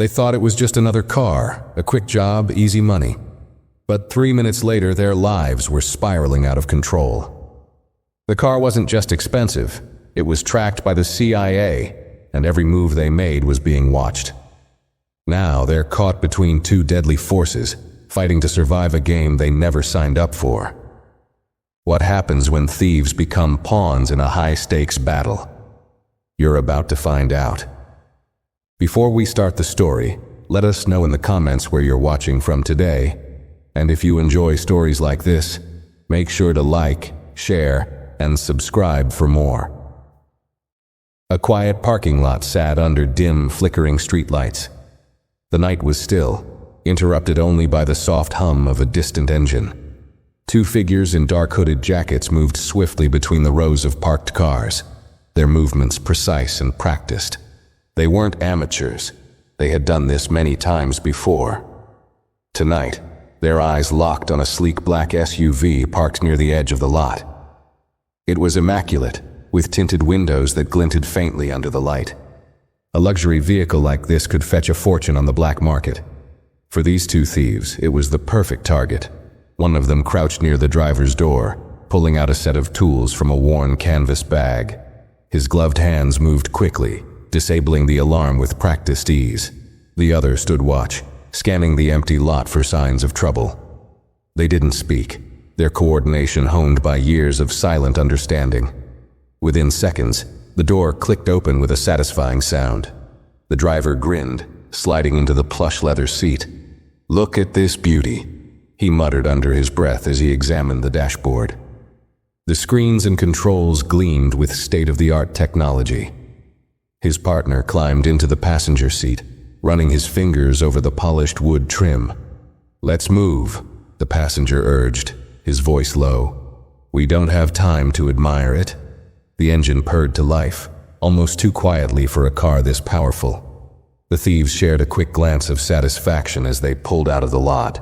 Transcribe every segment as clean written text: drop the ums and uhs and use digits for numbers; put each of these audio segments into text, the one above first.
They thought it was just another car, a quick job, easy money. But 3 minutes later, their lives were spiraling out of control. The car wasn't just expensive, it was tracked by the CIA, and every move they made was being watched. Now they're caught between two deadly forces, fighting to survive a game they never signed up for. What happens when thieves become pawns in a high-stakes battle? You're about to find out. Before we start the story, let us know in the comments where you're watching from today, and if you enjoy stories like this, make sure to like, share, and subscribe for more. A quiet parking lot sat under dim, flickering streetlights. The night was still, interrupted only by the soft hum of a distant engine. Two figures in dark hooded jackets moved swiftly between the rows of parked cars, their movements precise and practiced. They weren't amateurs. They had done this many times before. Tonight, their eyes locked on a sleek black SUV parked near the edge of the lot. It was immaculate, with tinted windows that glinted faintly under the light. A luxury vehicle like this could fetch a fortune on the black market. For these two thieves, it was the perfect target. One of them crouched near the driver's door, pulling out a set of tools from a worn canvas bag. His gloved hands moved quickly, disabling the alarm with practiced ease. The other stood watch, scanning the empty lot for signs of trouble. They didn't speak, their coordination honed by years of silent understanding. Within seconds, the door clicked open with a satisfying sound. The driver grinned, sliding into the plush leather seat. "Look at this beauty," he muttered under his breath as he examined the dashboard. The screens and controls gleamed with state-of-the-art technology. His partner climbed into the passenger seat, running his fingers over the polished wood trim. "Let's move," the passenger urged, his voice low. "We don't have time to admire it." The engine purred to life, almost too quietly for a car this powerful. The thieves shared a quick glance of satisfaction as they pulled out of the lot.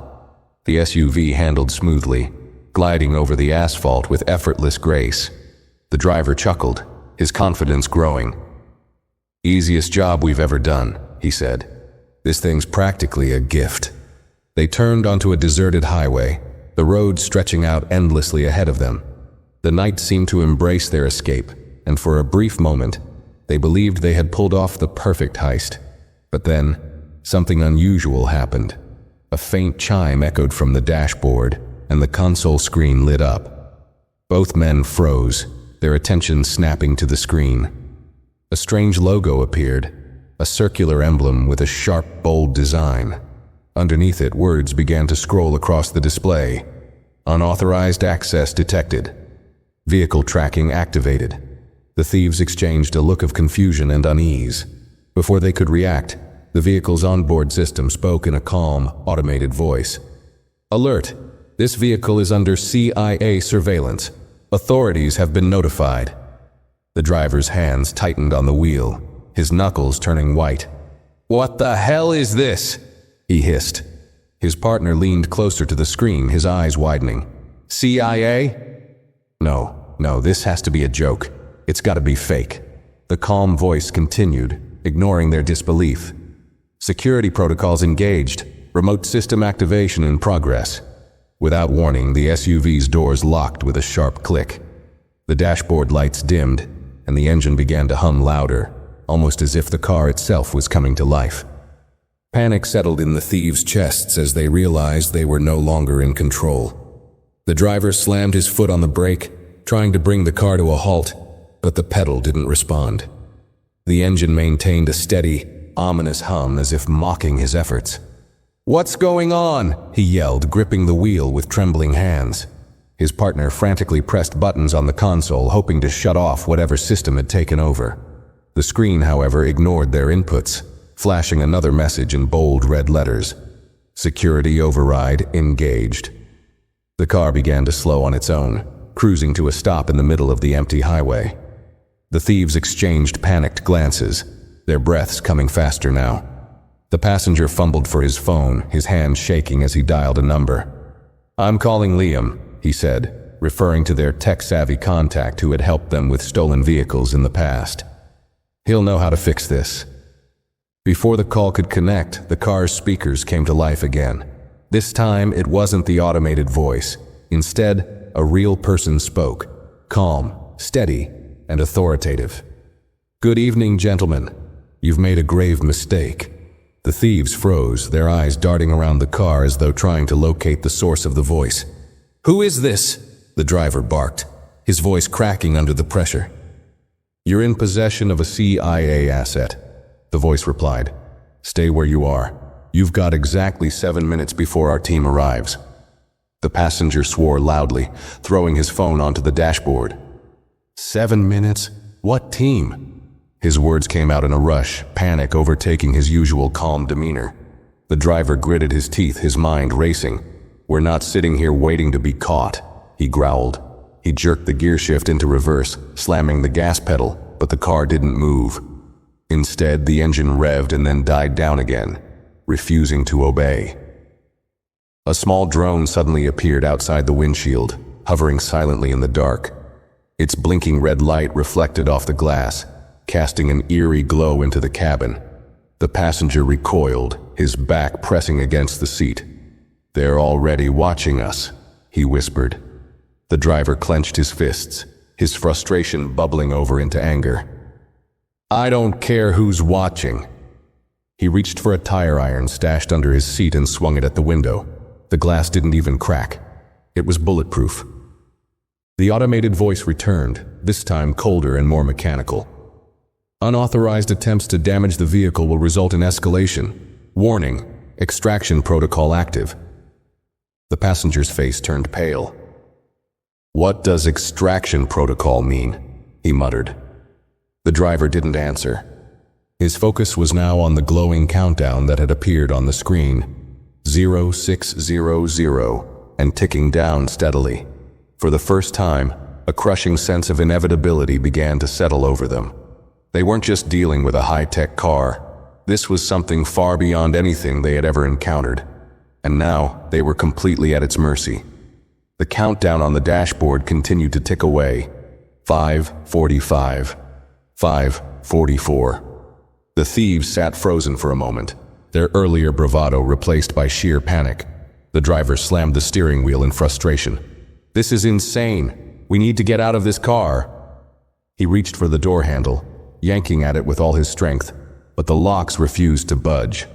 The SUV handled smoothly, gliding over the asphalt with effortless grace. The driver chuckled, his confidence growing. "Easiest job we've ever done," he said. "This thing's practically a gift." They turned onto a deserted highway, the road stretching out endlessly ahead of them. The night seemed to embrace their escape, and for a brief moment, they believed they had pulled off the perfect heist. But then, something unusual happened. A faint chime echoed from the dashboard, and the console screen lit up. Both men froze, their attention snapping to the screen. A strange logo appeared, a circular emblem with a sharp, bold design. Underneath it, words began to scroll across the display. "Unauthorized access detected. Vehicle tracking activated." The thieves exchanged a look of confusion and unease. Before they could react, the vehicle's onboard system spoke in a calm, automated voice. "Alert! This vehicle is under CIA surveillance. Authorities have been notified." The driver's hands tightened on the wheel, his knuckles turning white. "What the hell is this?" he hissed. His partner leaned closer to the screen, his eyes widening. "CIA? No, this has to be a joke. It's gotta be fake." The calm voice continued, ignoring their disbelief. "Security protocols engaged. Remote system activation in progress." Without warning, the SUV's doors locked with a sharp click. The dashboard lights dimmed, and the engine began to hum louder, almost as if the car itself was coming to life. Panic settled in the thieves' chests as they realized they were no longer in control. The driver slammed his foot on the brake, trying to bring the car to a halt, but the pedal didn't respond. The engine maintained a steady, ominous hum as if mocking his efforts. "What's going on?" he yelled, gripping the wheel with trembling hands. His partner frantically pressed buttons on the console, hoping to shut off whatever system had taken over. The screen, however, ignored their inputs, flashing another message in bold red letters. "Security override engaged." The car began to slow on its own, cruising to a stop in the middle of the empty highway. The thieves exchanged panicked glances, their breaths coming faster now. The passenger fumbled for his phone, his hand shaking as he dialed a number. "I'm calling Liam," he said, referring to their tech-savvy contact who had helped them with stolen vehicles in the past. "He'll know how to fix this." Before the call could connect, the car's speakers came to life again. This time, it wasn't the automated voice. Instead, a real person spoke, calm, steady, and authoritative. "Good evening, gentlemen. You've made a grave mistake." The thieves froze, their eyes darting around the car as though trying to locate the source of the voice. "Who is this?" the driver barked, his voice cracking under the pressure. "You're in possession of a CIA asset," the voice replied. "Stay where you are. You've got exactly 7 minutes before our team arrives." The passenger swore loudly, throwing his phone onto the dashboard. 7 minutes? What team? His words came out in a rush, panic overtaking his usual calm demeanor. The driver gritted his teeth, his mind racing. "We're not sitting here waiting to be caught," he growled. He jerked the gear shift into reverse, slamming the gas pedal, but the car didn't move. Instead, the engine revved and then died down again, refusing to obey. A small drone suddenly appeared outside the windshield, hovering silently in the dark. Its blinking red light reflected off the glass, casting an eerie glow into the cabin. The passenger recoiled, his back pressing against the seat. "They're already watching us," he whispered. The driver clenched his fists, his frustration bubbling over into anger. "I don't care who's watching." He reached for a tire iron stashed under his seat and swung it at the window. The glass didn't even crack. It was bulletproof. The automated voice returned, this time colder and more mechanical. "Unauthorized attempts to damage the vehicle will result in escalation. Warning, extraction protocol active." The passenger's face turned pale. "What does extraction protocol mean?" he muttered. The driver didn't answer. His focus was now on the glowing countdown that had appeared on the screen. 0600, and ticking down steadily. For the first time, a crushing sense of inevitability began to settle over them. They weren't just dealing with a high-tech car. This was something far beyond anything they had ever encountered. And now, they were completely at its mercy. The countdown on the dashboard continued to tick away. 5:45. 5:44. The thieves sat frozen for a moment, their earlier bravado replaced by sheer panic. The driver slammed the steering wheel in frustration. "This is insane. We need to get out of this car." He reached for the door handle, yanking at it with all his strength, but the locks refused to budge.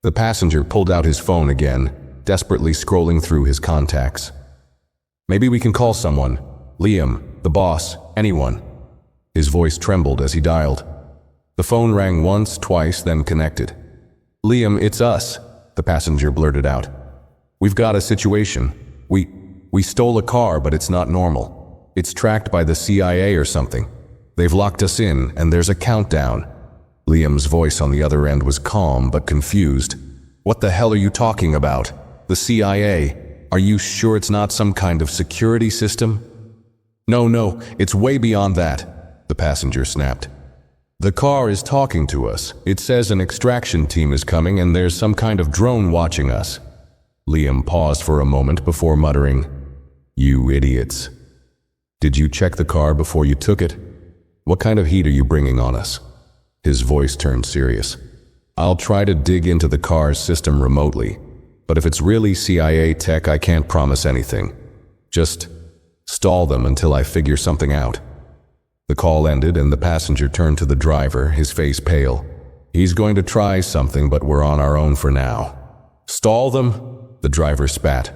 The passenger pulled out his phone again, desperately scrolling through his contacts. "Maybe we can call someone. Liam, the boss, anyone." His voice trembled as he dialed. The phone rang once, twice, then connected. "Liam, it's us," the passenger blurted out. "We've got a situation. We stole a car, but it's not normal. It's tracked by the CIA or something. They've locked us in, and there's a countdown." Liam's voice on the other end was calm but confused. "What the hell are you talking about? The CIA? Are you sure it's not some kind of security system?" No, it's way beyond that," the passenger snapped. "The car is talking to us. It says an extraction team is coming and there's some kind of drone watching us." Liam paused for a moment before muttering, "You idiots. Did you check the car before you took it? What kind of heat are you bringing on us?" His voice turned serious. "I'll try to dig into the car's system remotely, but if it's really CIA tech, I can't promise anything. Just stall them until I figure something out." The call ended and the passenger turned to the driver, his face pale. "He's going to try something, but we're on our own for now." "Stall them?" the driver spat.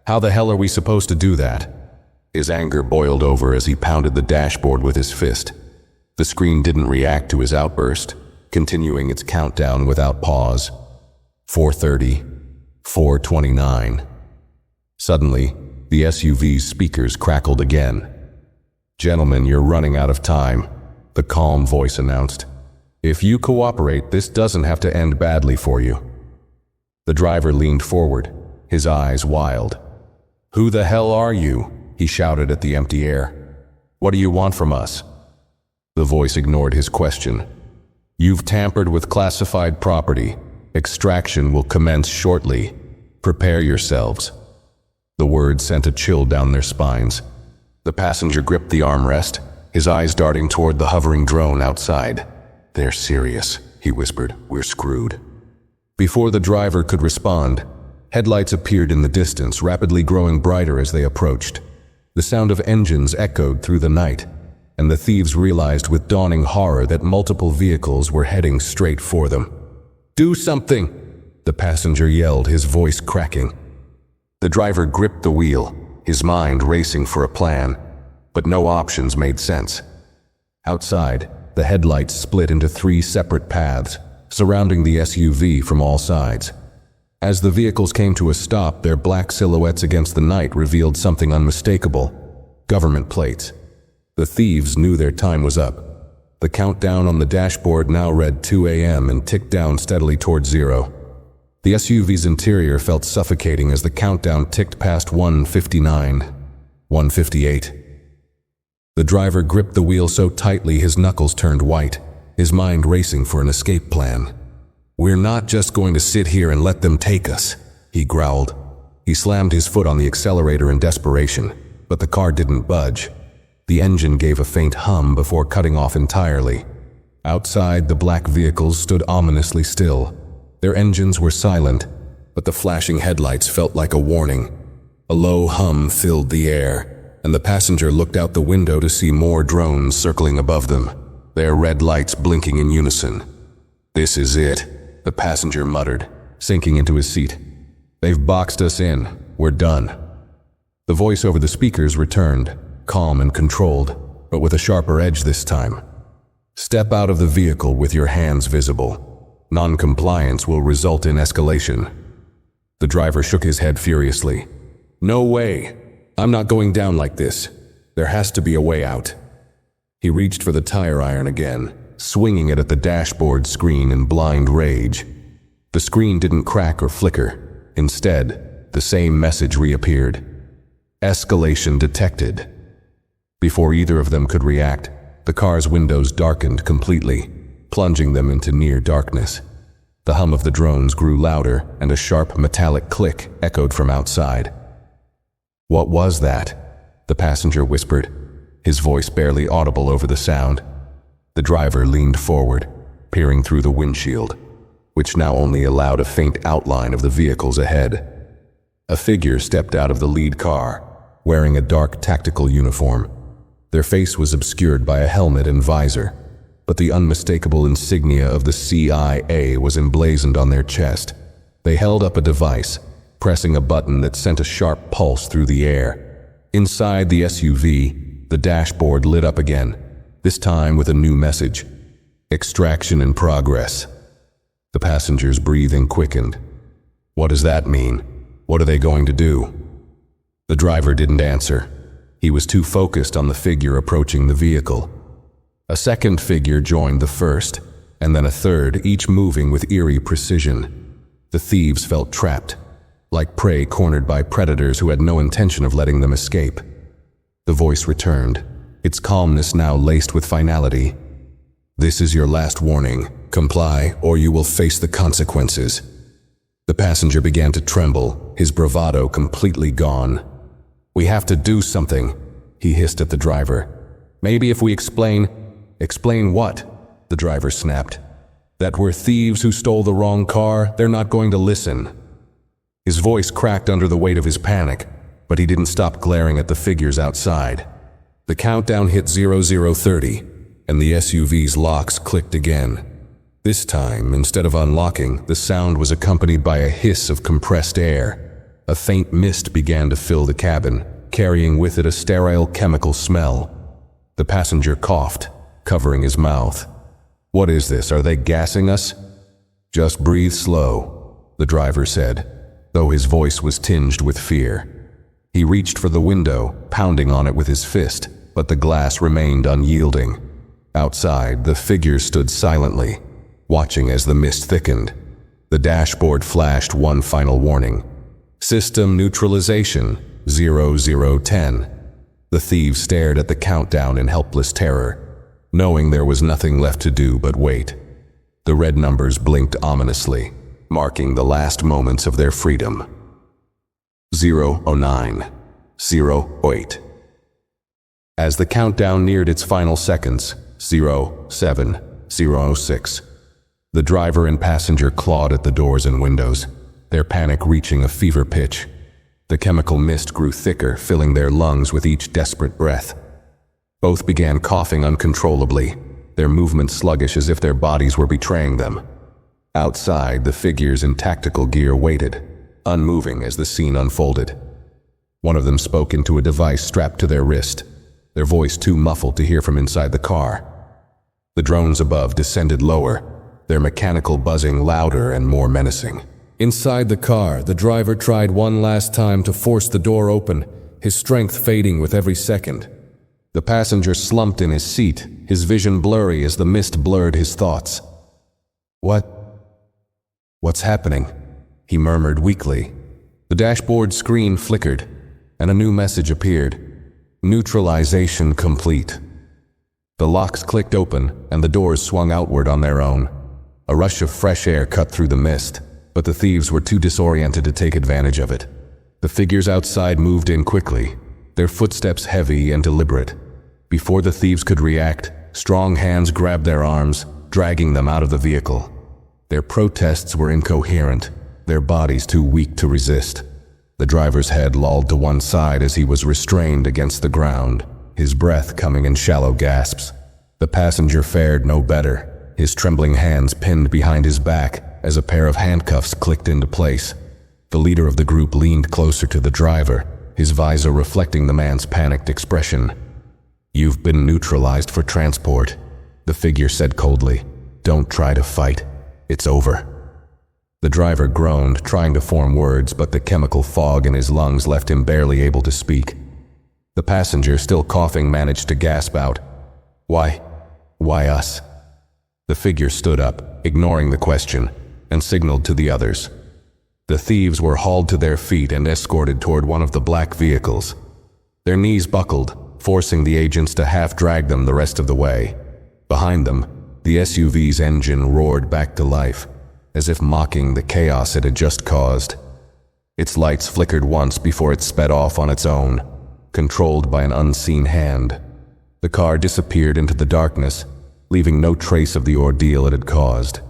"How the hell are we supposed to do that?" His anger boiled over as he pounded the dashboard with his fist. The screen didn't react to his outburst, continuing its countdown without pause. 4:30, 4:29. Suddenly, the SUV's speakers crackled again. "Gentlemen, you're running out of time," the calm voice announced. "If you cooperate, this doesn't have to end badly for you." The driver leaned forward, his eyes wild. "Who the hell are you?" he shouted at the empty air. "What do you want from us?" The voice ignored his question. "You've tampered with classified property. Extraction will commence shortly. Prepare yourselves." The words sent a chill down their spines. The passenger gripped the armrest, his eyes darting toward the hovering drone outside. "They're serious," he whispered. "We're screwed." Before the driver could respond, headlights appeared in the distance, rapidly growing brighter as they approached. The sound of engines echoed through the night, and the thieves realized with dawning horror that multiple vehicles were heading straight for them. "Do something!" the passenger yelled, his voice cracking. The driver gripped the wheel, his mind racing for a plan, but no options made sense. Outside, the headlights split into 3 separate paths, surrounding the SUV from all sides. As the vehicles came to a stop, their black silhouettes against the night revealed something unmistakable: government plates. The thieves knew their time was up. The countdown on the dashboard now read 2 a.m. and ticked down steadily toward 0. The SUV's interior felt suffocating as the countdown ticked past 1:59, 1:58. The driver gripped the wheel so tightly his knuckles turned white, his mind racing for an escape plan. "We're not just going to sit here and let them take us," he growled. He slammed his foot on the accelerator in desperation, but the car didn't budge. The engine gave a faint hum before cutting off entirely. Outside, the black vehicles stood ominously still. Their engines were silent, but the flashing headlights felt like a warning. A low hum filled the air, and the passenger looked out the window to see more drones circling above them, their red lights blinking in unison. "This is it," the passenger muttered, sinking into his seat. "They've boxed us in. We're done." The voice over the speakers returned, calm and controlled, but with a sharper edge this time. "Step out of the vehicle with your hands visible. Non-compliance will result in escalation." The driver shook his head furiously. "No way. I'm not going down like this. There has to be a way out." He reached for the tire iron again, swinging it at the dashboard screen in blind rage. The screen didn't crack or flicker. Instead, the same message reappeared: "Escalation detected." Before either of them could react, the car's windows darkened completely, plunging them into near darkness. The hum of the drones grew louder, and a sharp metallic click echoed from outside. "What was that?" the passenger whispered, his voice barely audible over the sound. The driver leaned forward, peering through the windshield, which now only allowed a faint outline of the vehicles ahead. A figure stepped out of the lead car, wearing a dark tactical uniform. Their face was obscured by a helmet and visor, but the unmistakable insignia of the CIA was emblazoned on their chest. They held up a device, pressing a button that sent a sharp pulse through the air. Inside the SUV, the dashboard lit up again, this time with a new message: "Extraction in progress." The passenger's breathing quickened. "What does that mean? What are they going to do?" The driver didn't answer. He was too focused on the figure approaching the vehicle. A second figure joined the first, and then a third, each moving with eerie precision. The thieves felt trapped, like prey cornered by predators who had no intention of letting them escape. The voice returned, its calmness now laced with finality. "This is your last warning. Comply, or you will face the consequences." The passenger began to tremble, his bravado completely gone. "We have to do something," he hissed at the driver. "Maybe if we explain..." "Explain what?" the driver snapped. "That we're thieves who stole the wrong car. They're not going to listen." His voice cracked under the weight of his panic, but he didn't stop glaring at the figures outside. The countdown hit 00:30, and the SUV's locks clicked again. This time, instead of unlocking, the sound was accompanied by a hiss of compressed air. A faint mist began to fill the cabin, carrying with it a sterile chemical smell. The passenger coughed, covering his mouth. "What is this? Are they gassing us?" "Just breathe slow," the driver said, though his voice was tinged with fear. He reached for the window, pounding on it with his fist, but the glass remained unyielding. Outside, the figures stood silently, watching as the mist thickened. The dashboard flashed one final warning: "System neutralization, 0010. The thieves stared at the countdown in helpless terror, knowing there was nothing left to do but wait. The red numbers blinked ominously, marking the last moments of their freedom. 009, 08. As the countdown neared its final seconds, 07, 006, The driver and passenger clawed at the doors and windows, their panic reaching a fever pitch. The chemical mist grew thicker, filling their lungs with each desperate breath. Both began coughing uncontrollably, their movements sluggish as if their bodies were betraying them. Outside, the figures in tactical gear waited, unmoving as the scene unfolded. One of them spoke into a device strapped to their wrist, their voice too muffled to hear from inside the car. The drones above descended lower, their mechanical buzzing louder and more menacing. Inside the car, the driver tried one last time to force the door open, his strength fading with every second. The passenger slumped in his seat, his vision blurry as the mist blurred his thoughts. What's happening?" he murmured weakly. The dashboard screen flickered, and a new message appeared. "Neutralization complete." The locks clicked open, and the doors swung outward on their own. A rush of fresh air cut through the mist, but the thieves were too disoriented to take advantage of it. The figures outside moved in quickly, their footsteps heavy and deliberate. Before the thieves could react, strong hands grabbed their arms, dragging them out of the vehicle. Their protests were incoherent, their bodies too weak to resist. The driver's head lolled to one side as he was restrained against the ground, his breath coming in shallow gasps. The passenger fared no better, his trembling hands pinned behind his back as a pair of handcuffs clicked into place. The leader of the group leaned closer to the driver, his visor reflecting the man's panicked expression. "You've been neutralized for transport," the figure said coldly. "Don't try to fight. It's over." The driver groaned, trying to form words, but the chemical fog in his lungs left him barely able to speak. The passenger, still coughing, managed to gasp out, Why us?" The figure stood up, ignoring the question, and signaled to the others. The thieves were hauled to their feet and escorted toward one of the black vehicles. Their knees buckled, forcing the agents to half-drag them the rest of the way. Behind them, the SUV's engine roared back to life, as if mocking the chaos it had just caused. Its lights flickered once before it sped off on its own, controlled by an unseen hand. The car disappeared into the darkness, leaving no trace of the ordeal it had caused.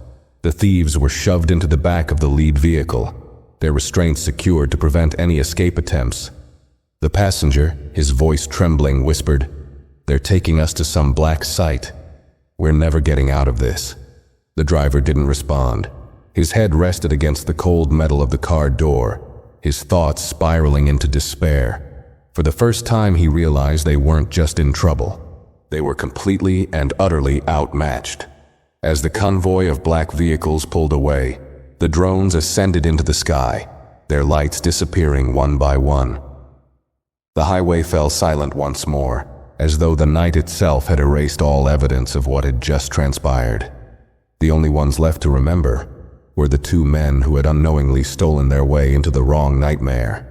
The thieves were shoved into the back of the lead vehicle, their restraints secured to prevent any escape attempts. The passenger, his voice trembling, whispered, "They're taking us to some black site. We're never getting out of this." The driver didn't respond. His head rested against the cold metal of the car door, his thoughts spiraling into despair. For the first time he realized they weren't just in trouble. They were completely and utterly outmatched. As the convoy of black vehicles pulled away, the drones ascended into the sky, their lights disappearing one by one. The highway fell silent once more, as though the night itself had erased all evidence of what had just transpired. The only ones left to remember were the two men who had unknowingly stolen their way into the wrong nightmare.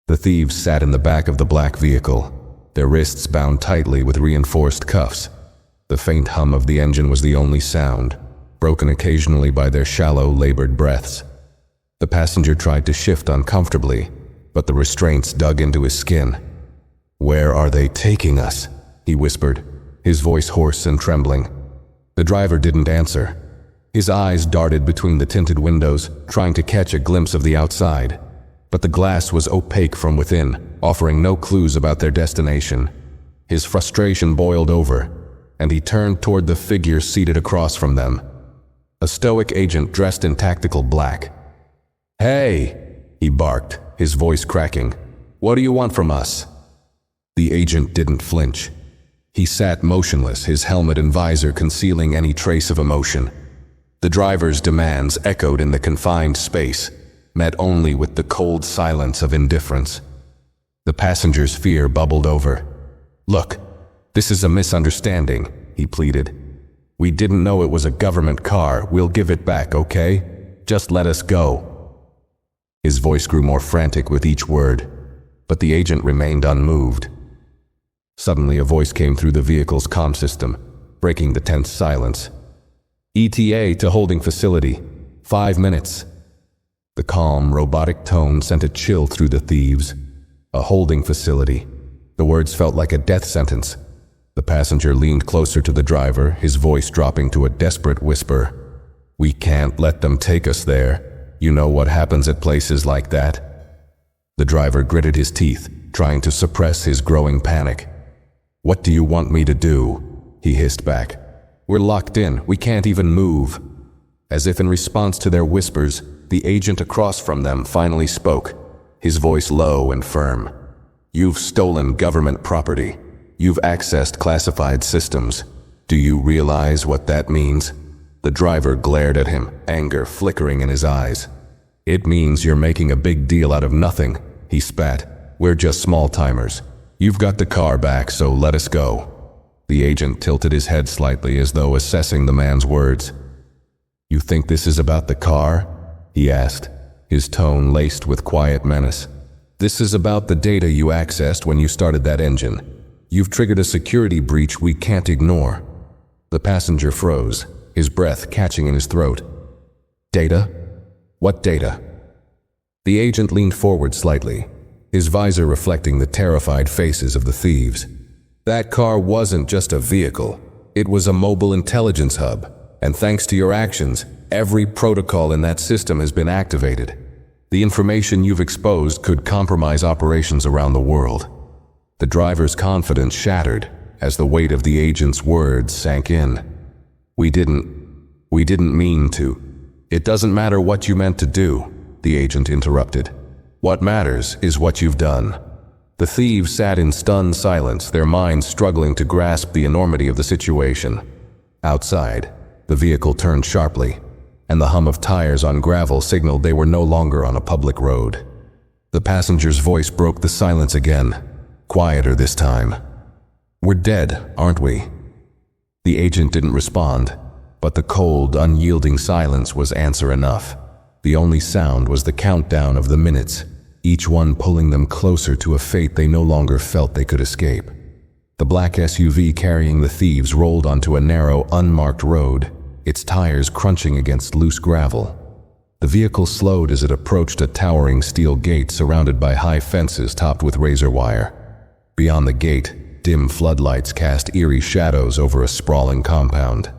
The thieves sat in the back of the black vehicle, their wrists bound tightly with reinforced cuffs. The faint hum of the engine was the only sound, broken occasionally by their shallow, labored breaths. The passenger tried to shift uncomfortably, but the restraints dug into his skin. "Where are they taking us?" he whispered, his voice hoarse and trembling. The driver didn't answer. His eyes darted between the tinted windows, trying to catch a glimpse of the outside. But the glass was opaque from within, offering no clues about their destination. His frustration boiled over, and he turned toward the figure seated across from them. A stoic agent dressed in tactical black. "Hey!" he barked, his voice cracking. "What do you want from us?" The agent didn't flinch. He sat motionless, his helmet and visor concealing any trace of emotion. The driver's demands echoed in the confined space, met only with the cold silence of indifference. The passenger's fear bubbled over. "Look, this is a misunderstanding," he pleaded. "We didn't know it was a government car. We'll give it back, okay? Just let us go." His voice grew more frantic with each word, but the agent remained unmoved. Suddenly, a voice came through the vehicle's comm system, breaking the tense silence. "ETA to holding facility. 5 minutes." The calm, robotic tone sent a chill through the thieves. A holding facility. The words felt like a death sentence. The passenger leaned closer to the driver, his voice dropping to a desperate whisper. "We can't let them take us there. You know what happens at places like that." The driver gritted his teeth, trying to suppress his growing panic. "What do you want me to do?" he hissed back. "We're locked in. We can't even move." As if in response to their whispers, the agent across from them finally spoke, his voice low and firm. "You've stolen government property. You've accessed classified systems. Do you realize what that means?" The driver glared at him, anger flickering in his eyes. "It means you're making a big deal out of nothing," he spat. "We're just small-timers. You've got the car back, so let us go." The agent tilted his head slightly as though assessing the man's words. "You think this is about the car?" he asked, his tone laced with quiet menace. "This is about the data you accessed when you started that engine. You've triggered a security breach we can't ignore." The passenger froze, his breath catching in his throat. "Data? What data?" The agent leaned forward slightly, his visor reflecting the terrified faces of the thieves. "That car wasn't just a vehicle. It was a mobile intelligence hub, and thanks to your actions, every protocol in that system has been activated. The information you've exposed could compromise operations around the world." The driver's confidence shattered as the weight of the agent's words sank in. We didn't mean to." "It doesn't matter what you meant to do," the agent interrupted. "What matters is what you've done." The thieves sat in stunned silence, their minds struggling to grasp the enormity of the situation. Outside, the vehicle turned sharply, and the hum of tires on gravel signaled they were no longer on a public road. The passenger's voice broke the silence again, quieter this time. "We're dead, aren't we?" The agent didn't respond, but the cold, unyielding silence was answer enough. The only sound was the countdown of the minutes, each one pulling them closer to a fate they no longer felt they could escape. The black SUV carrying the thieves rolled onto a narrow, unmarked road, its tires crunching against loose gravel. The vehicle slowed as it approached a towering steel gate surrounded by high fences topped with razor wire. Beyond the gate, dim floodlights cast eerie shadows over a sprawling compound.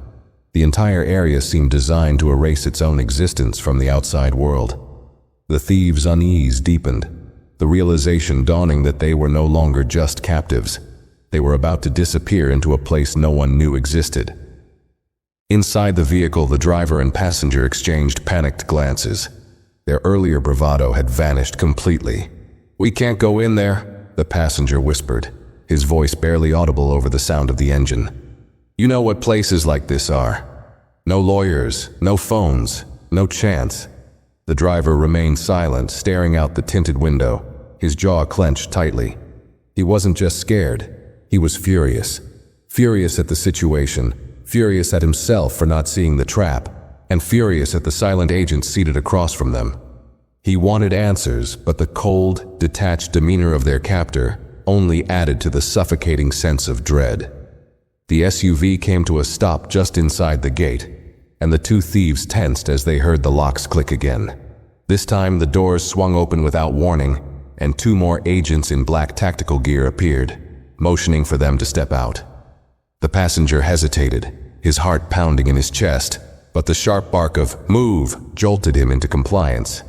The entire area seemed designed to erase its own existence from the outside world. The thieves' unease deepened, the realization dawning that they were no longer just captives. They were about to disappear into a place no one knew existed. Inside the vehicle, the driver and passenger exchanged panicked glances. Their earlier bravado had vanished completely. "We can't go in there," the passenger whispered, his voice barely audible over the sound of the engine. "You know what places like this are. No lawyers, no phones, no chance." The driver remained silent, staring out the tinted window, his jaw clenched tightly. He wasn't just scared, he was furious. Furious at the situation, furious at himself for not seeing the trap, and furious at the silent agent seated across from them. He wanted answers, but the cold, detached demeanor of their captor only added to the suffocating sense of dread. The SUV came to a stop just inside the gate, and the two thieves tensed as they heard the locks click again. This time the doors swung open without warning, and two more agents in black tactical gear appeared, motioning for them to step out. The passenger hesitated, his heart pounding in his chest, but the sharp bark of "move" jolted him into compliance.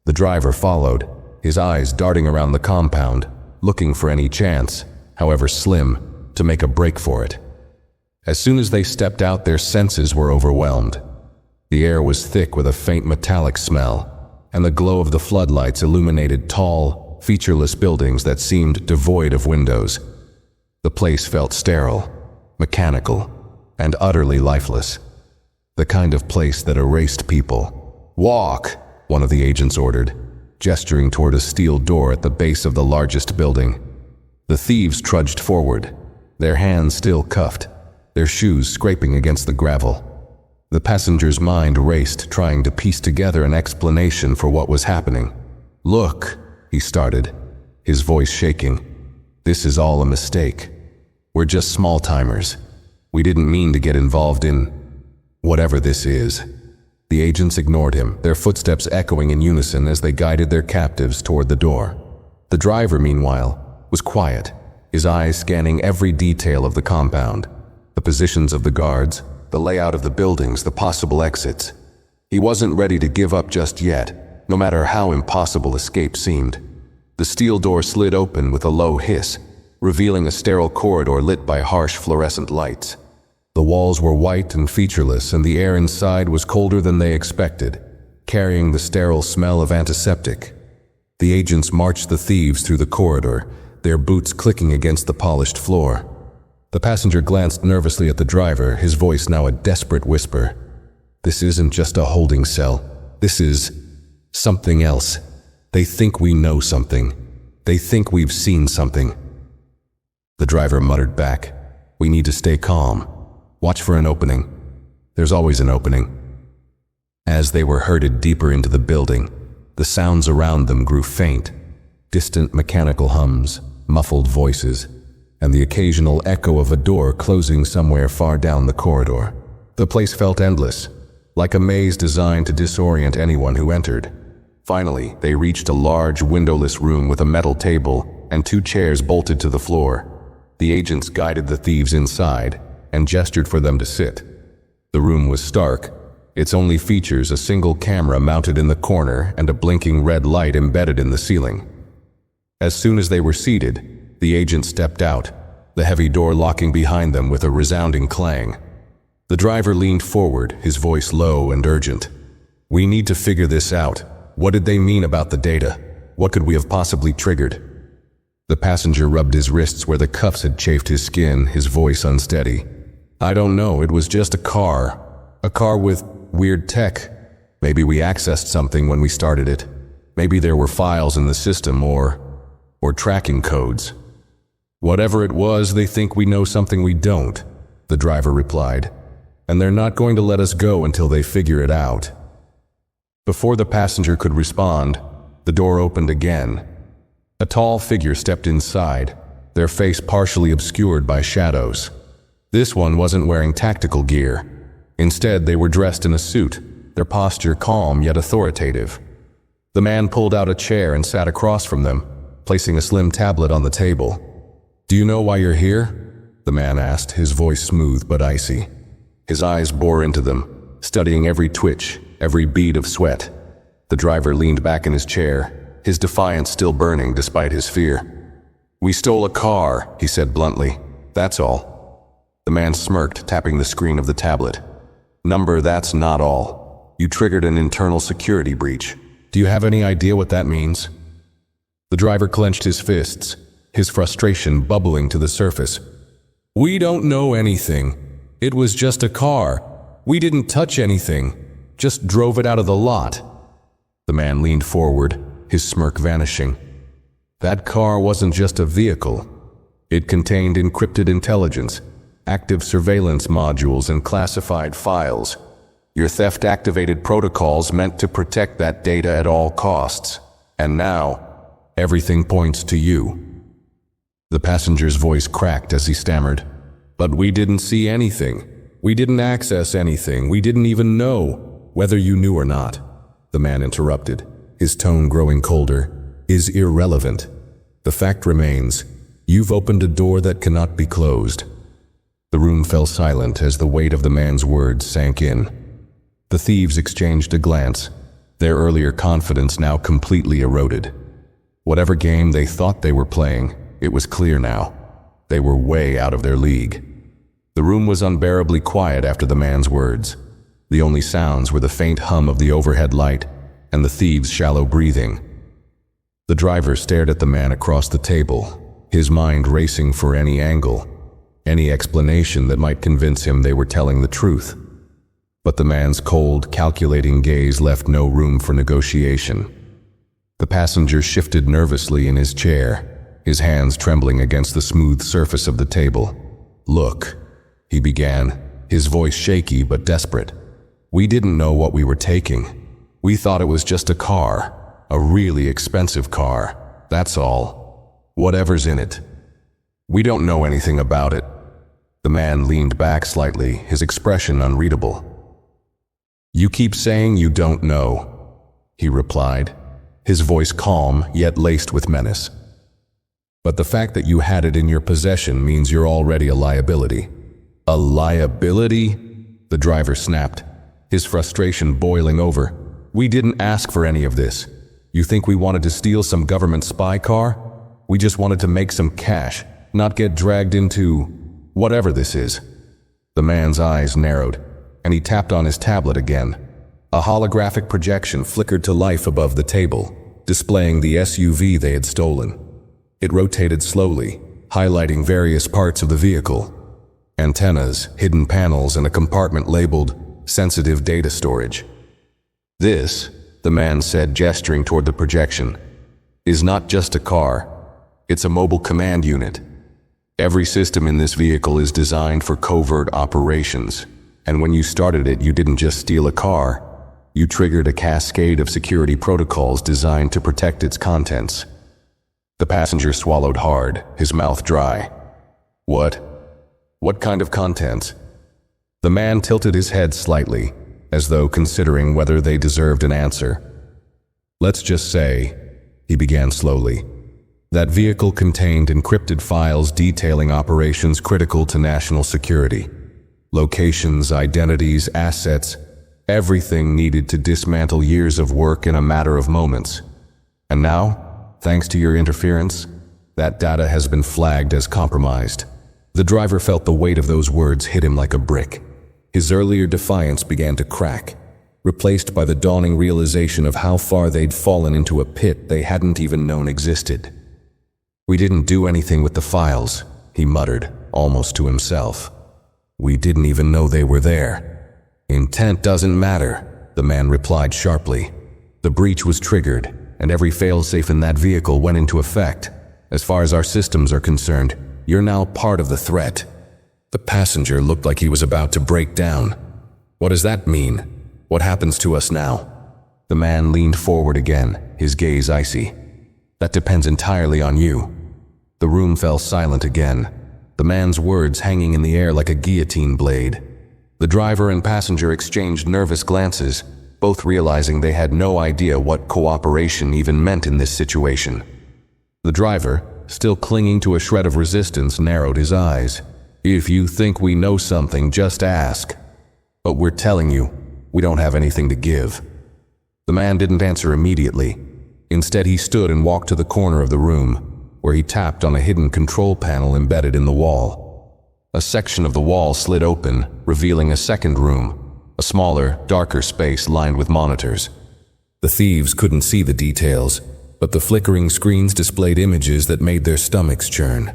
The driver followed, his eyes darting around the compound, looking for any chance, however slim, to make a break for it. As soon as they stepped out, their senses were overwhelmed. The air was thick with a faint metallic smell, and the glow of the floodlights illuminated tall, featureless buildings that seemed devoid of windows. The place felt sterile, mechanical, and utterly lifeless. The kind of place that erased people. "Walk," one of the agents ordered, gesturing toward a steel door at the base of the largest building. The thieves trudged forward, their hands still cuffed, their shoes scraping against the gravel. The passenger's mind raced, trying to piece together an explanation for what was happening. "Look," he started, his voice shaking. "This is all a mistake. We're just small-timers. We didn't mean to get involved in whatever this is." The agents ignored him, their footsteps echoing in unison as they guided their captives toward the door. The driver, meanwhile, was quiet, his eyes scanning every detail of the compound, the positions of the guards, the layout of the buildings, the possible exits. He wasn't ready to give up just yet, no matter how impossible escape seemed. The steel door slid open with a low hiss, revealing a sterile corridor lit by harsh fluorescent lights. The walls were white and featureless, and the air inside was colder than they expected, carrying the sterile smell of antiseptic. The agents marched the thieves through the corridor, their boots clicking against the polished floor. The passenger glanced nervously at the driver, his voice now a desperate whisper. "This isn't just a holding cell. This is something else. They think we know something. They think we've seen something." The driver muttered back, "We need to stay calm. Watch for an opening. There's always an opening." As they were herded deeper into the building, the sounds around them grew faint. Distant mechanical hums, muffled voices, and the occasional echo of a door closing somewhere far down the corridor. The place felt endless, like a maze designed to disorient anyone who entered. Finally, they reached a large, windowless room with a metal table and 2 chairs bolted to the floor. The agents guided the thieves inside and gestured for them to sit. The room was stark, its only features a single camera mounted in the corner and a blinking red light embedded in the ceiling. As soon as they were seated, the agent stepped out, the heavy door locking behind them with a resounding clang. The driver leaned forward, his voice low and urgent. "We need to figure this out. What did they mean about the data? What could we have possibly triggered?" The passenger rubbed his wrists where the cuffs had chafed his skin, his voice unsteady. "I don't know, it was just a car. A car with weird tech. Maybe we accessed something when we started it. Maybe there were files in the system or tracking codes. Whatever it was, they think we know something we don't," the driver replied. "And they're not going to let us go until they figure it out." Before the passenger could respond, the door opened again. A tall figure stepped inside, their face partially obscured by shadows. This one wasn't wearing tactical gear. Instead, they were dressed in a suit, their posture calm yet authoritative. The man pulled out a chair and sat across from them, placing a slim tablet on the table. "Do you know why you're here?" the man asked, his voice smooth but icy. His eyes bore into them, studying every twitch, every bead of sweat. The driver leaned back in his chair, his defiance still burning despite his fear. "We stole a car," he said bluntly. "That's all." The man smirked, tapping the screen of the tablet. "Number, that's not all. You triggered an internal security breach. Do you have any idea what that means?" The driver clenched his fists, his frustration bubbling to the surface. "We don't know anything. It was just a car. We didn't touch anything. Just drove it out of the lot." The man leaned forward, his smirk vanishing. "That car wasn't just a vehicle. It contained encrypted intelligence, active surveillance modules, and classified files. Your theft-activated protocols meant to protect that data at all costs. And now, everything points to you." The passenger's voice cracked as he stammered. "But we didn't see anything. We didn't access anything. We didn't even know whether you knew or not," the man interrupted, his tone growing colder. "Is irrelevant. The fact remains, you've opened a door that cannot be closed." The room fell silent as the weight of the man's words sank in. The thieves exchanged a glance, their earlier confidence now completely eroded. Whatever game they thought they were playing, it was clear now. They were way out of their league. The room was unbearably quiet after the man's words. The only sounds were the faint hum of the overhead light and the thieves' shallow breathing. The driver stared at the man across the table, his mind racing for any angle, any explanation that might convince him they were telling the truth. But the man's cold, calculating gaze left no room for negotiation. The passenger shifted nervously in his chair, his hands trembling against the smooth surface of the table. "Look," he began, his voice shaky but desperate. "We didn't know what we were taking. We thought it was just a car, a really expensive car. That's all. Whatever's in it. We don't know anything about it." The man leaned back slightly, his expression unreadable. "You keep saying you don't know," he replied, his voice calm yet laced with menace. But the fact that you had it in your possession means you're already a liability. A liability? The driver snapped, his frustration boiling over. We didn't ask for any of this. You think we wanted to steal some government spy car? We just wanted to make some cash, not get dragged into whatever this is. The man's eyes narrowed, and he tapped on his tablet again. A holographic projection flickered to life above the table, displaying the SUV they had stolen. It rotated slowly, highlighting various parts of the vehicle. Antennas, hidden panels, and a compartment labeled sensitive data storage. This, the man said, gesturing toward the projection, is not just a car. It's a mobile command unit. Every system in this vehicle is designed for covert operations, and when you started it, you didn't just steal a car. You triggered a cascade of security protocols designed to protect its contents. The passenger swallowed hard, his mouth dry. What? What kind of contents? The man tilted his head slightly, as though considering whether they deserved an answer. Let's just say, he began slowly, that vehicle contained encrypted files detailing operations critical to national security. Locations, identities, assets, everything needed to dismantle years of work in a matter of moments. And now, thanks to your interference, that data has been flagged as compromised. The driver felt the weight of those words hit him like a brick. His earlier defiance began to crack, replaced by the dawning realization of how far they'd fallen into a pit they hadn't even known existed. We didn't do anything with the files, he muttered, almost to himself. We didn't even know they were there. Intent doesn't matter, the man replied sharply. The breach was triggered, and every failsafe in that vehicle went into effect. As far as our systems are concerned, you're now part of the threat. The passenger looked like he was about to break down. What does that mean? What happens to us now? The man leaned forward again, his gaze icy. That depends entirely on you. The room fell silent again, the man's words hanging in the air like a guillotine blade. The driver and passenger exchanged nervous glances, both realizing they had no idea what cooperation even meant in this situation. The driver, still clinging to a shred of resistance, narrowed his eyes. If you think we know something, just ask. But we're telling you, we don't have anything to give. The man didn't answer immediately. Instead, he stood and walked to the corner of the room, where he tapped on a hidden control panel embedded in the wall. A section of the wall slid open, revealing a second room, a smaller, darker space lined with monitors. The thieves couldn't see the details, but the flickering screens displayed images that made their stomachs churn.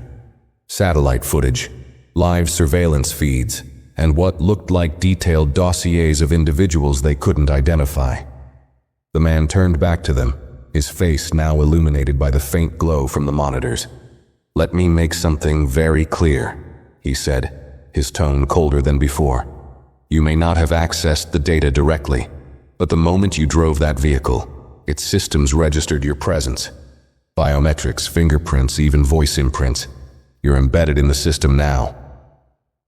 Satellite footage, live surveillance feeds, and what looked like detailed dossiers of individuals they couldn't identify. The man turned back to them, his face now illuminated by the faint glow from the monitors. Let me make something very clear, he said, his tone colder than before. You may not have accessed the data directly, but the moment you drove that vehicle, its systems registered your presence. Biometrics, fingerprints, even voice imprints. You're embedded in the system now.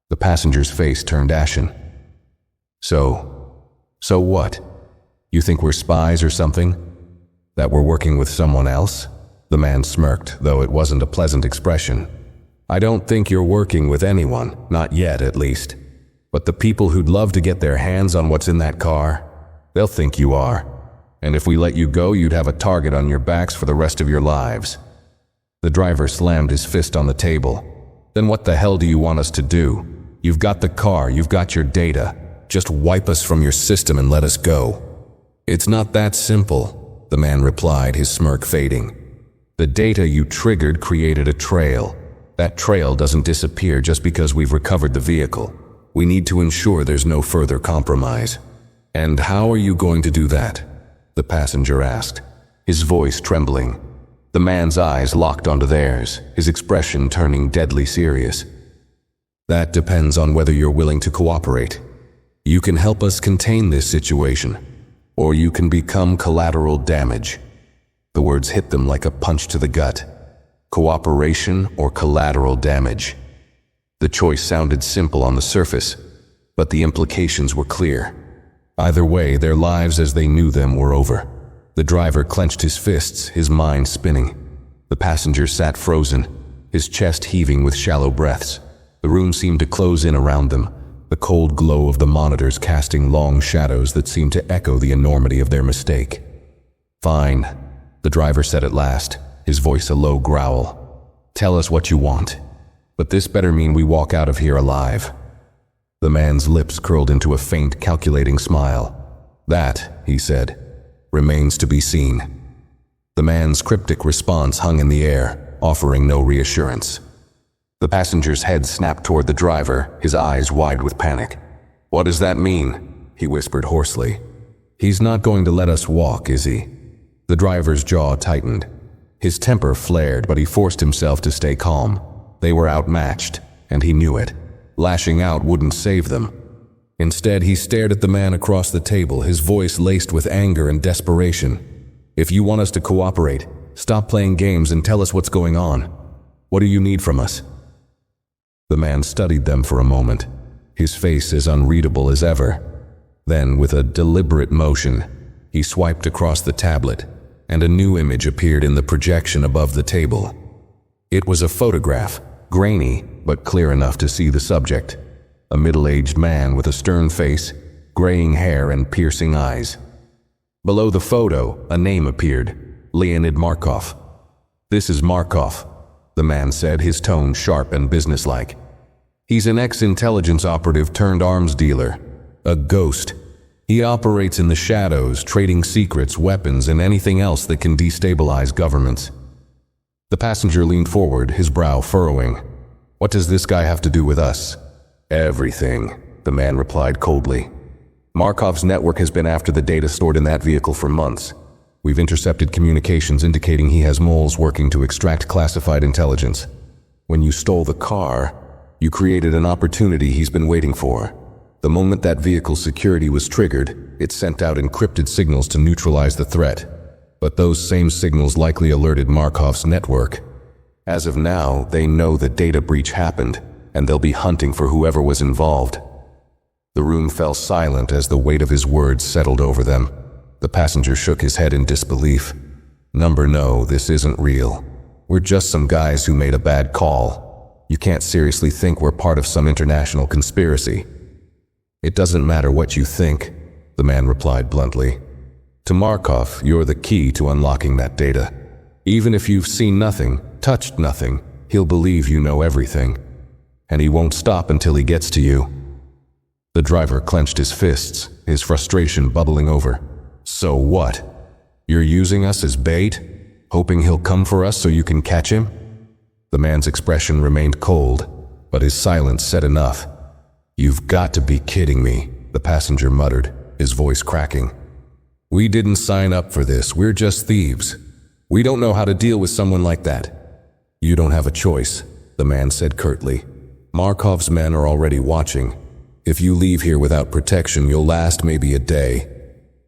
The passenger's face turned ashen. So what? You think we're spies or something? That we're working with someone else? The man smirked, though it wasn't a pleasant expression. I don't think you're working with anyone, not yet at least. But the people who'd love to get their hands on what's in that car, they'll think you are. And if we let you go, you'd have a target on your backs for the rest of your lives. The driver slammed his fist on the table. Then what the hell do you want us to do? You've got the car, you've got your data. Just wipe us from your system and let us go. It's not that simple, the man replied, his smirk fading. The data you triggered created a trail. That trail doesn't disappear just because we've recovered the vehicle. We need to ensure there's no further compromise. And how are you going to do that? The passenger asked, his voice trembling. The man's eyes locked onto theirs, his expression turning deadly serious. That depends on whether you're willing to cooperate. You can help us contain this situation, or you can become collateral damage. The words hit them like a punch to the gut. Cooperation or collateral damage. The choice sounded simple on the surface, but the implications were clear. Either way, their lives as they knew them were over. The driver clenched his fists, his mind spinning. The passenger sat frozen, his chest heaving with shallow breaths. The room seemed to close in around them, the cold glow of the monitors casting long shadows that seemed to echo the enormity of their mistake. "Fine," the driver said at last, his voice a low growl. "Tell us what you want, but this better mean we walk out of here alive." The man's lips curled into a faint, calculating smile. "That," he said, "remains to be seen." The man's cryptic response hung in the air, offering no reassurance. The passenger's head snapped toward the driver, his eyes wide with panic. "What does that mean?" he whispered hoarsely. "He's not going to let us walk, is he?" The driver's jaw tightened. His temper flared, but he forced himself to stay calm. They were outmatched, and he knew it. Lashing out wouldn't save them. Instead, he stared at the man across the table, his voice laced with anger and desperation. "If you want us to cooperate, stop playing games and tell us what's going on. What do you need from us?" The man studied them for a moment, his face as unreadable as ever. Then, with a deliberate motion, he swiped across the tablet, and a new image appeared in the projection above the table. It was a photograph, grainy but clear enough to see the subject. A middle-aged man with a stern face, graying hair and piercing eyes. Below the photo, a name appeared, Leonid Markov. "This is Markov," the man said, his tone sharp and businesslike. "He's an ex-intelligence operative turned arms dealer. A ghost. He operates in the shadows, trading secrets, weapons, and anything else that can destabilize governments." The passenger leaned forward, his brow furrowing. "What does this guy have to do with us?" "Everything," the man replied coldly. "Markov's network has been after the data stored in that vehicle for months. We've intercepted communications indicating he has moles working to extract classified intelligence. When you stole the car, you created an opportunity he's been waiting for. The moment that vehicle's security was triggered, it sent out encrypted signals to neutralize the threat. But those same signals likely alerted Markov's network. As of now, they know the data breach happened, and they'll be hunting for whoever was involved." The room fell silent as the weight of his words settled over them. The passenger shook his head in disbelief. No, this isn't real. We're just some guys who made a bad call. You can't seriously think we're part of some international conspiracy." "It doesn't matter what you think," the man replied bluntly. "To Markov, you're the key to unlocking that data. Even if you've seen nothing, touched nothing, he'll believe you know everything. And he won't stop until he gets to you." The driver clenched his fists, his frustration bubbling over. "So what? You're using us as bait? Hoping he'll come for us so you can catch him?" The man's expression remained cold, but his silence said enough. "You've got to be kidding me," the passenger muttered, his voice cracking. "We didn't sign up for this, we're just thieves. We don't know how to deal with someone like that." "You don't have a choice," the man said curtly. "Markov's men are already watching. If you leave here without protection, you'll last maybe a day.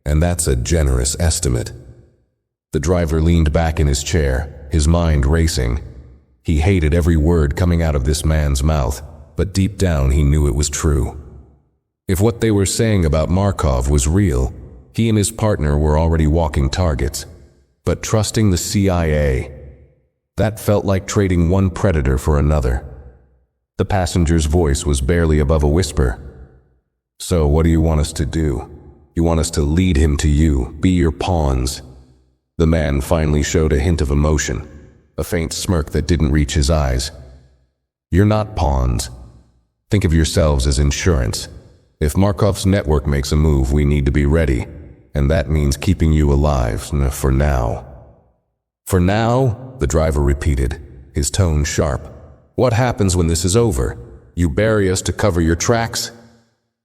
And that's a generous estimate." The driver leaned back in his chair, his mind racing. He hated every word coming out of this man's mouth, but deep down he knew it was true. If what they were saying about Markov was real, he and his partner were already walking targets. But trusting the CIA, that felt like trading one predator for another. The passenger's voice was barely above a whisper. "So what do you want us to do? You want us to lead him to you, be your pawns?" The man finally showed a hint of emotion, a faint smirk that didn't reach his eyes. "You're not pawns. Think of yourselves as insurance. If Markov's network makes a move, we need to be ready, and that means keeping you alive, for now." "For now?" the driver repeated, his tone sharp. "What happens when this is over? You bury us to cover your tracks?"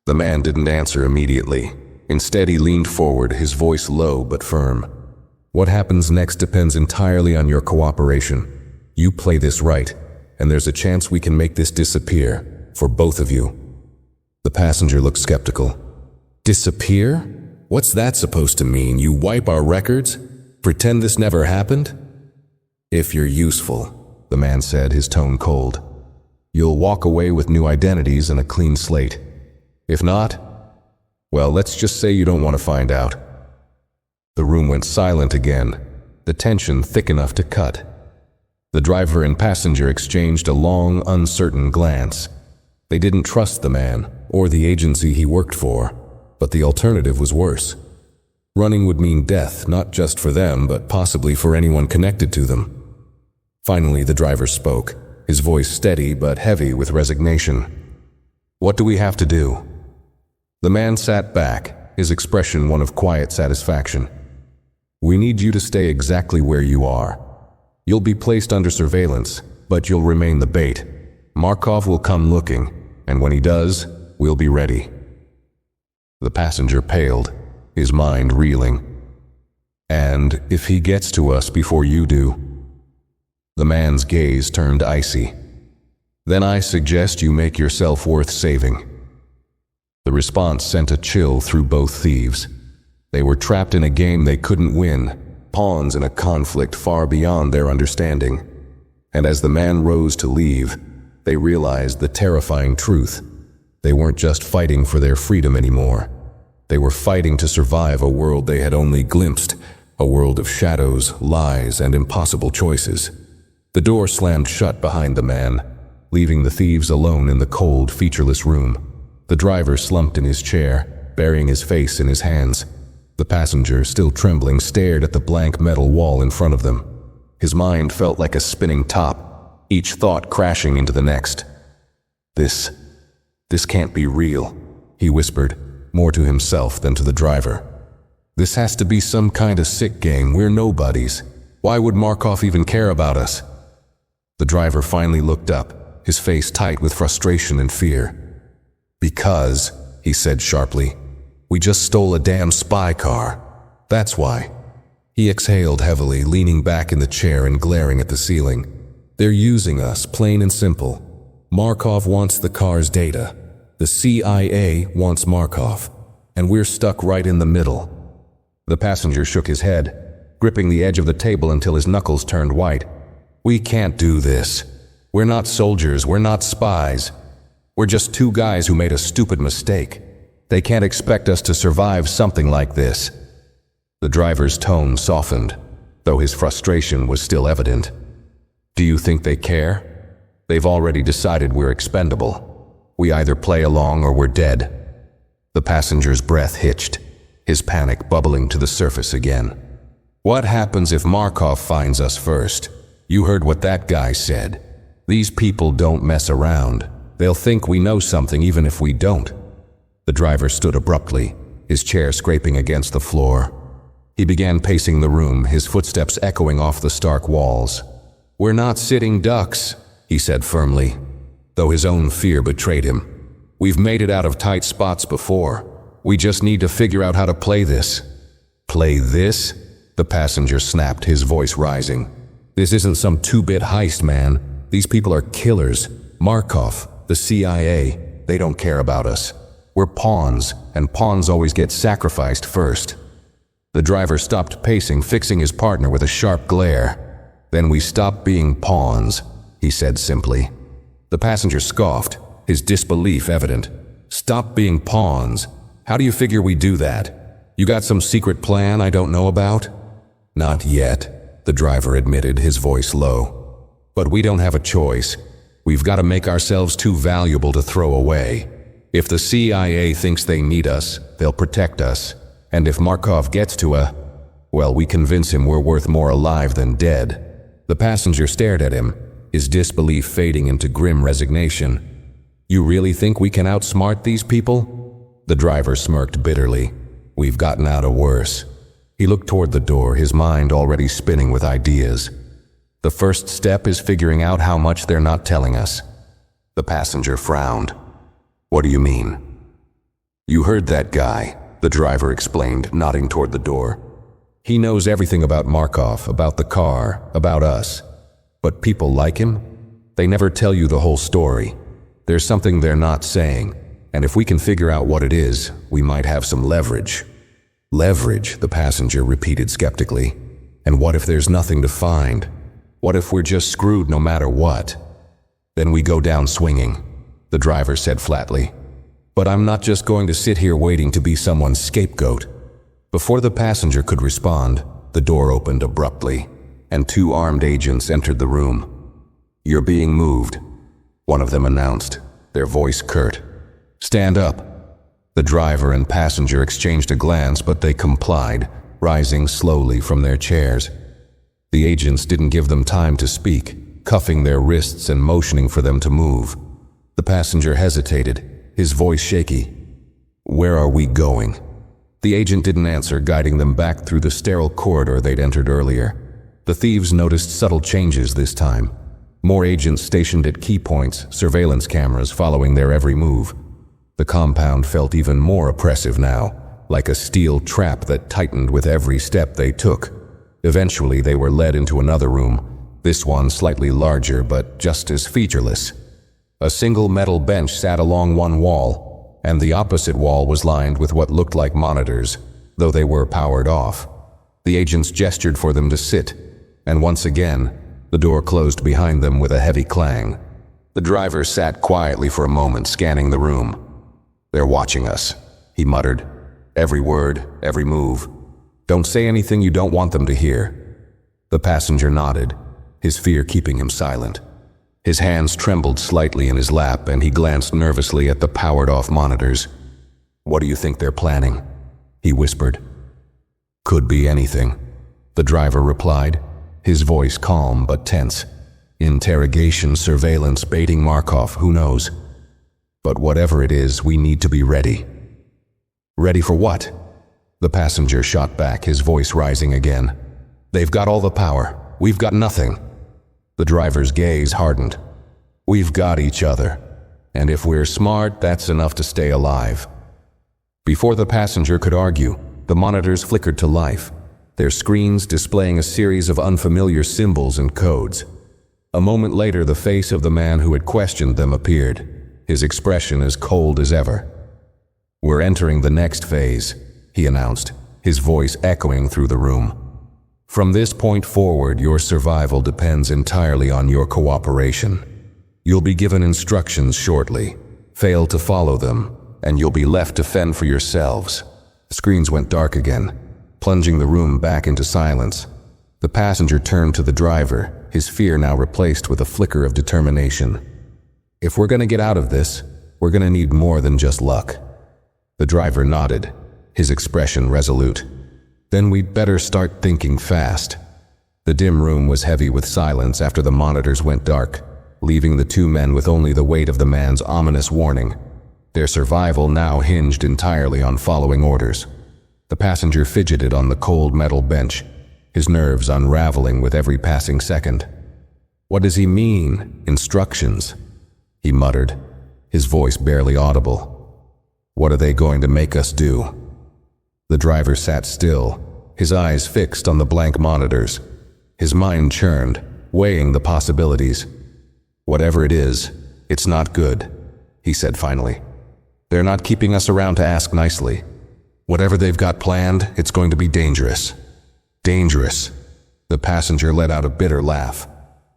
The man didn't answer immediately. Instead, he leaned forward, his voice low but firm. "What happens next depends entirely on your cooperation. You play this right, and there's a chance we can make this disappear, for both of you." The passenger looked skeptical. "Disappear? What's that supposed to mean? You wipe our records? Pretend this never happened?" "If you're useful," the man said, his tone cold. "You'll walk away with new identities and a clean slate. If not, well, let's just say you don't want to find out." The room went silent again, the tension thick enough to cut. The driver and passenger exchanged a long, uncertain glance. They didn't trust the man or the agency he worked for, but the alternative was worse. Running would mean death, not just for them, but possibly for anyone connected to them. Finally, the driver spoke, his voice steady but heavy with resignation. "What do we have to do?" The man sat back, his expression one of quiet satisfaction. "We need you to stay exactly where you are. You'll be placed under surveillance, but you'll remain the bait. Markov will come looking, and when he does, we'll be ready." The passenger paled, his mind reeling. "And if he gets to us before you do?" The man's gaze turned icy. "Then I suggest you make yourself worth saving." The response sent a chill through both thieves. They were trapped in a game they couldn't win, pawns in a conflict far beyond their understanding. And as the man rose to leave, they realized the terrifying truth. They weren't just fighting for their freedom anymore. They were fighting to survive a world they had only glimpsed, a world of shadows, lies, and impossible choices. The door slammed shut behind the man, leaving the thieves alone in the cold, featureless room. The driver slumped in his chair, burying his face in his hands. The passenger, still trembling, stared at the blank metal wall in front of them. His mind felt like a spinning top, each thought crashing into the next. This can't be real," he whispered, more to himself than to the driver. "This has to be some kind of sick game. We're nobodies. Why would Markov even care about us?" The driver finally looked up, his face tight with frustration and fear. "Because," he said sharply, "we just stole a damn spy car. That's why." He exhaled heavily, leaning back in the chair and glaring at the ceiling. "They're using us, plain and simple. Markov wants the car's data. The CIA wants Markov, and we're stuck right in the middle." The passenger shook his head, gripping the edge of the table until his knuckles turned white. "We can't do this. We're not soldiers, we're not spies. We're just two guys who made a stupid mistake. They can't expect us to survive something like this." The driver's tone softened, though his frustration was still evident. "Do you think they care? They've already decided we're expendable. We either play along or we're dead." The passenger's breath hitched, his panic bubbling to the surface again. "What happens if Markov finds us first? You heard what that guy said. These people don't mess around. They'll think we know something even if we don't." The driver stood abruptly, his chair scraping against the floor. He began pacing the room, his footsteps echoing off the stark walls. "We're not sitting ducks," he said firmly, though his own fear betrayed him. "We've made it out of tight spots before. We just need to figure out how to play this." "Play this?" The passenger snapped, his voice rising. "This isn't some two-bit heist, man. These people are killers. Markov, the CIA, they don't care about us. We're pawns, and pawns always get sacrificed first." The driver stopped pacing, fixing his partner with a sharp glare. "Then we stop being pawns," he said simply. The passenger scoffed, his disbelief evident. "Stop being pawns? How do you figure we do that? You got some secret plan I don't know about?" "Not yet," the driver admitted, his voice low. "But we don't have a choice. We've got to make ourselves too valuable to throw away. If the CIA thinks they need us, they'll protect us. And if Markov gets to well, we convince him we're worth more alive than dead." The passenger stared at him, his disbelief fading into grim resignation. "You really think we can outsmart these people?" The driver smirked bitterly. "We've gotten out of worse." He looked toward the door, his mind already spinning with ideas. "The first step is figuring out how much they're not telling us." The passenger frowned. "What do you mean?" "You heard that guy," the driver explained, nodding toward the door. "He knows everything about Markov, about the car, about us. But people like him? They never tell you the whole story. There's something they're not saying, and if we can figure out what it is, we might have some leverage." "Leverage," the passenger repeated skeptically. "And what if there's nothing to find? What if we're just screwed no matter what?" "Then we go down swinging," the driver said flatly. "But I'm not just going to sit here waiting to be someone's scapegoat." Before the passenger could respond, the door opened abruptly. and 2 armed agents entered the room. "You're being moved," one of them announced, their voice curt. "Stand up." The driver and passenger exchanged a glance, but they complied, rising slowly from their chairs. The agents didn't give them time to speak, cuffing their wrists and motioning for them to move. The passenger hesitated, his voice shaky. "Where are we going?" The agent didn't answer, guiding them back through the sterile corridor they'd entered earlier. The thieves noticed subtle changes this time. More agents stationed at key points, surveillance cameras following their every move. The compound felt even more oppressive now, like a steel trap that tightened with every step they took. Eventually, they were led into another room, this one slightly larger but just as featureless. A single metal bench sat along one wall, and the opposite wall was lined with what looked like monitors, though they were powered off. The agents gestured for them to sit, and once again, the door closed behind them with a heavy clang. The driver sat quietly for a moment, scanning the room. "They're watching us," he muttered. "Every word, every move. Don't say anything you don't want them to hear." The passenger nodded, his fear keeping him silent. His hands trembled slightly in his lap, and he glanced nervously at the powered-off monitors. "What do you think they're planning?" he whispered. "Could be anything," the driver replied, his voice calm but tense. "Interrogation, surveillance, baiting Markov, who knows? But whatever it is, we need to be ready." "Ready for what?" The passenger shot back, his voice rising again. "They've got all the power. We've got nothing." The driver's gaze hardened. "We've got each other. And if we're smart, that's enough to stay alive." Before the passenger could argue, the monitors flickered to life, their screens displaying a series of unfamiliar symbols and codes. A moment later, the face of the man who had questioned them appeared, his expression as cold as ever. "We're entering the next phase," he announced, his voice echoing through the room. "From this point forward, your survival depends entirely on your cooperation. You'll be given instructions shortly. Fail to follow them, and you'll be left to fend for yourselves." The screens went dark again, plunging the room back into silence. The passenger turned to the driver, his fear now replaced with a flicker of determination. "If we're going to get out of this, we're going to need more than just luck." The driver nodded, his expression resolute. "Then we'd better start thinking fast." The dim room was heavy with silence after the monitors went dark, leaving the 2 men with only the weight of the man's ominous warning. Their survival now hinged entirely on following orders. The passenger fidgeted on the cold metal bench, his nerves unraveling with every passing second. "What does he mean, instructions?" he muttered, his voice barely audible. "What are they going to make us do?" The driver sat still, his eyes fixed on the blank monitors. His mind churned, weighing the possibilities. "Whatever it is, it's not good," he said finally. "They're not keeping us around to ask nicely. Whatever they've got planned, it's going to be dangerous." "Dangerous?" The passenger let out a bitter laugh.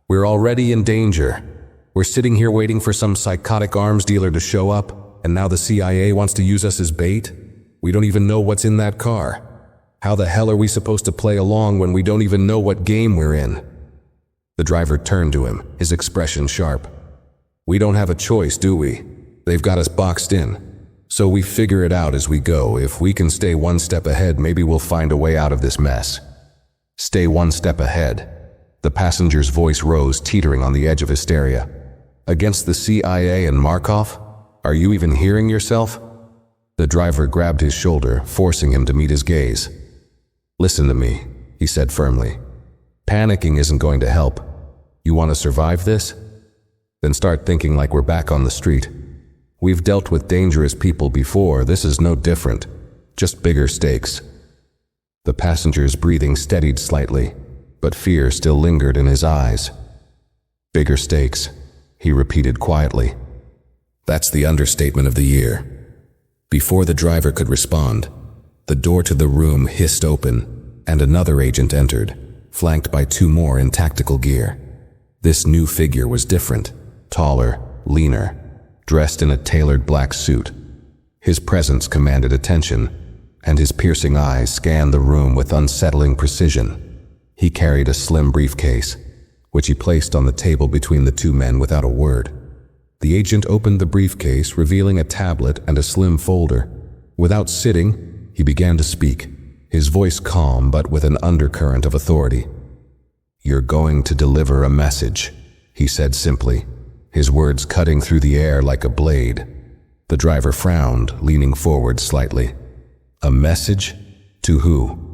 "We're already in danger. We're sitting here waiting for some psychotic arms dealer to show up, and now the CIA wants to use us as bait? We don't even know what's in that car. How the hell are we supposed to play along when we don't even know what game we're in?" The driver turned to him, his expression sharp. "We don't have a choice, do we? They've got us boxed in. So we figure it out as we go. If we can stay one step ahead, maybe we'll find a way out of this mess." "Stay one step ahead." The passenger's voice rose, teetering on the edge of hysteria. "Against the CIA and Markov? Are you even hearing yourself?" The driver grabbed his shoulder, forcing him to meet his gaze. "Listen to me," he said firmly. "Panicking isn't going to help. You want to survive this? Then start thinking like we're back on the street. We've dealt with dangerous people before. This is no different, just bigger stakes." The passenger's breathing steadied slightly, but fear still lingered in his eyes. "Bigger stakes," he repeated quietly. "That's the understatement of the year." Before the driver could respond, the door to the room hissed open, and another agent entered, flanked by 2 more in tactical gear. This new figure was different, taller, leaner, dressed in a tailored black suit. His presence commanded attention, and his piercing eyes scanned the room with unsettling precision. He carried a slim briefcase, which he placed on the table between the two men without a word. The agent opened the briefcase, revealing a tablet and a slim folder. Without sitting, he began to speak, his voice calm but with an undercurrent of authority. "You're going to deliver a message," he said simply, his words cutting through the air like a blade. The driver frowned, leaning forward slightly. "A message? To who?"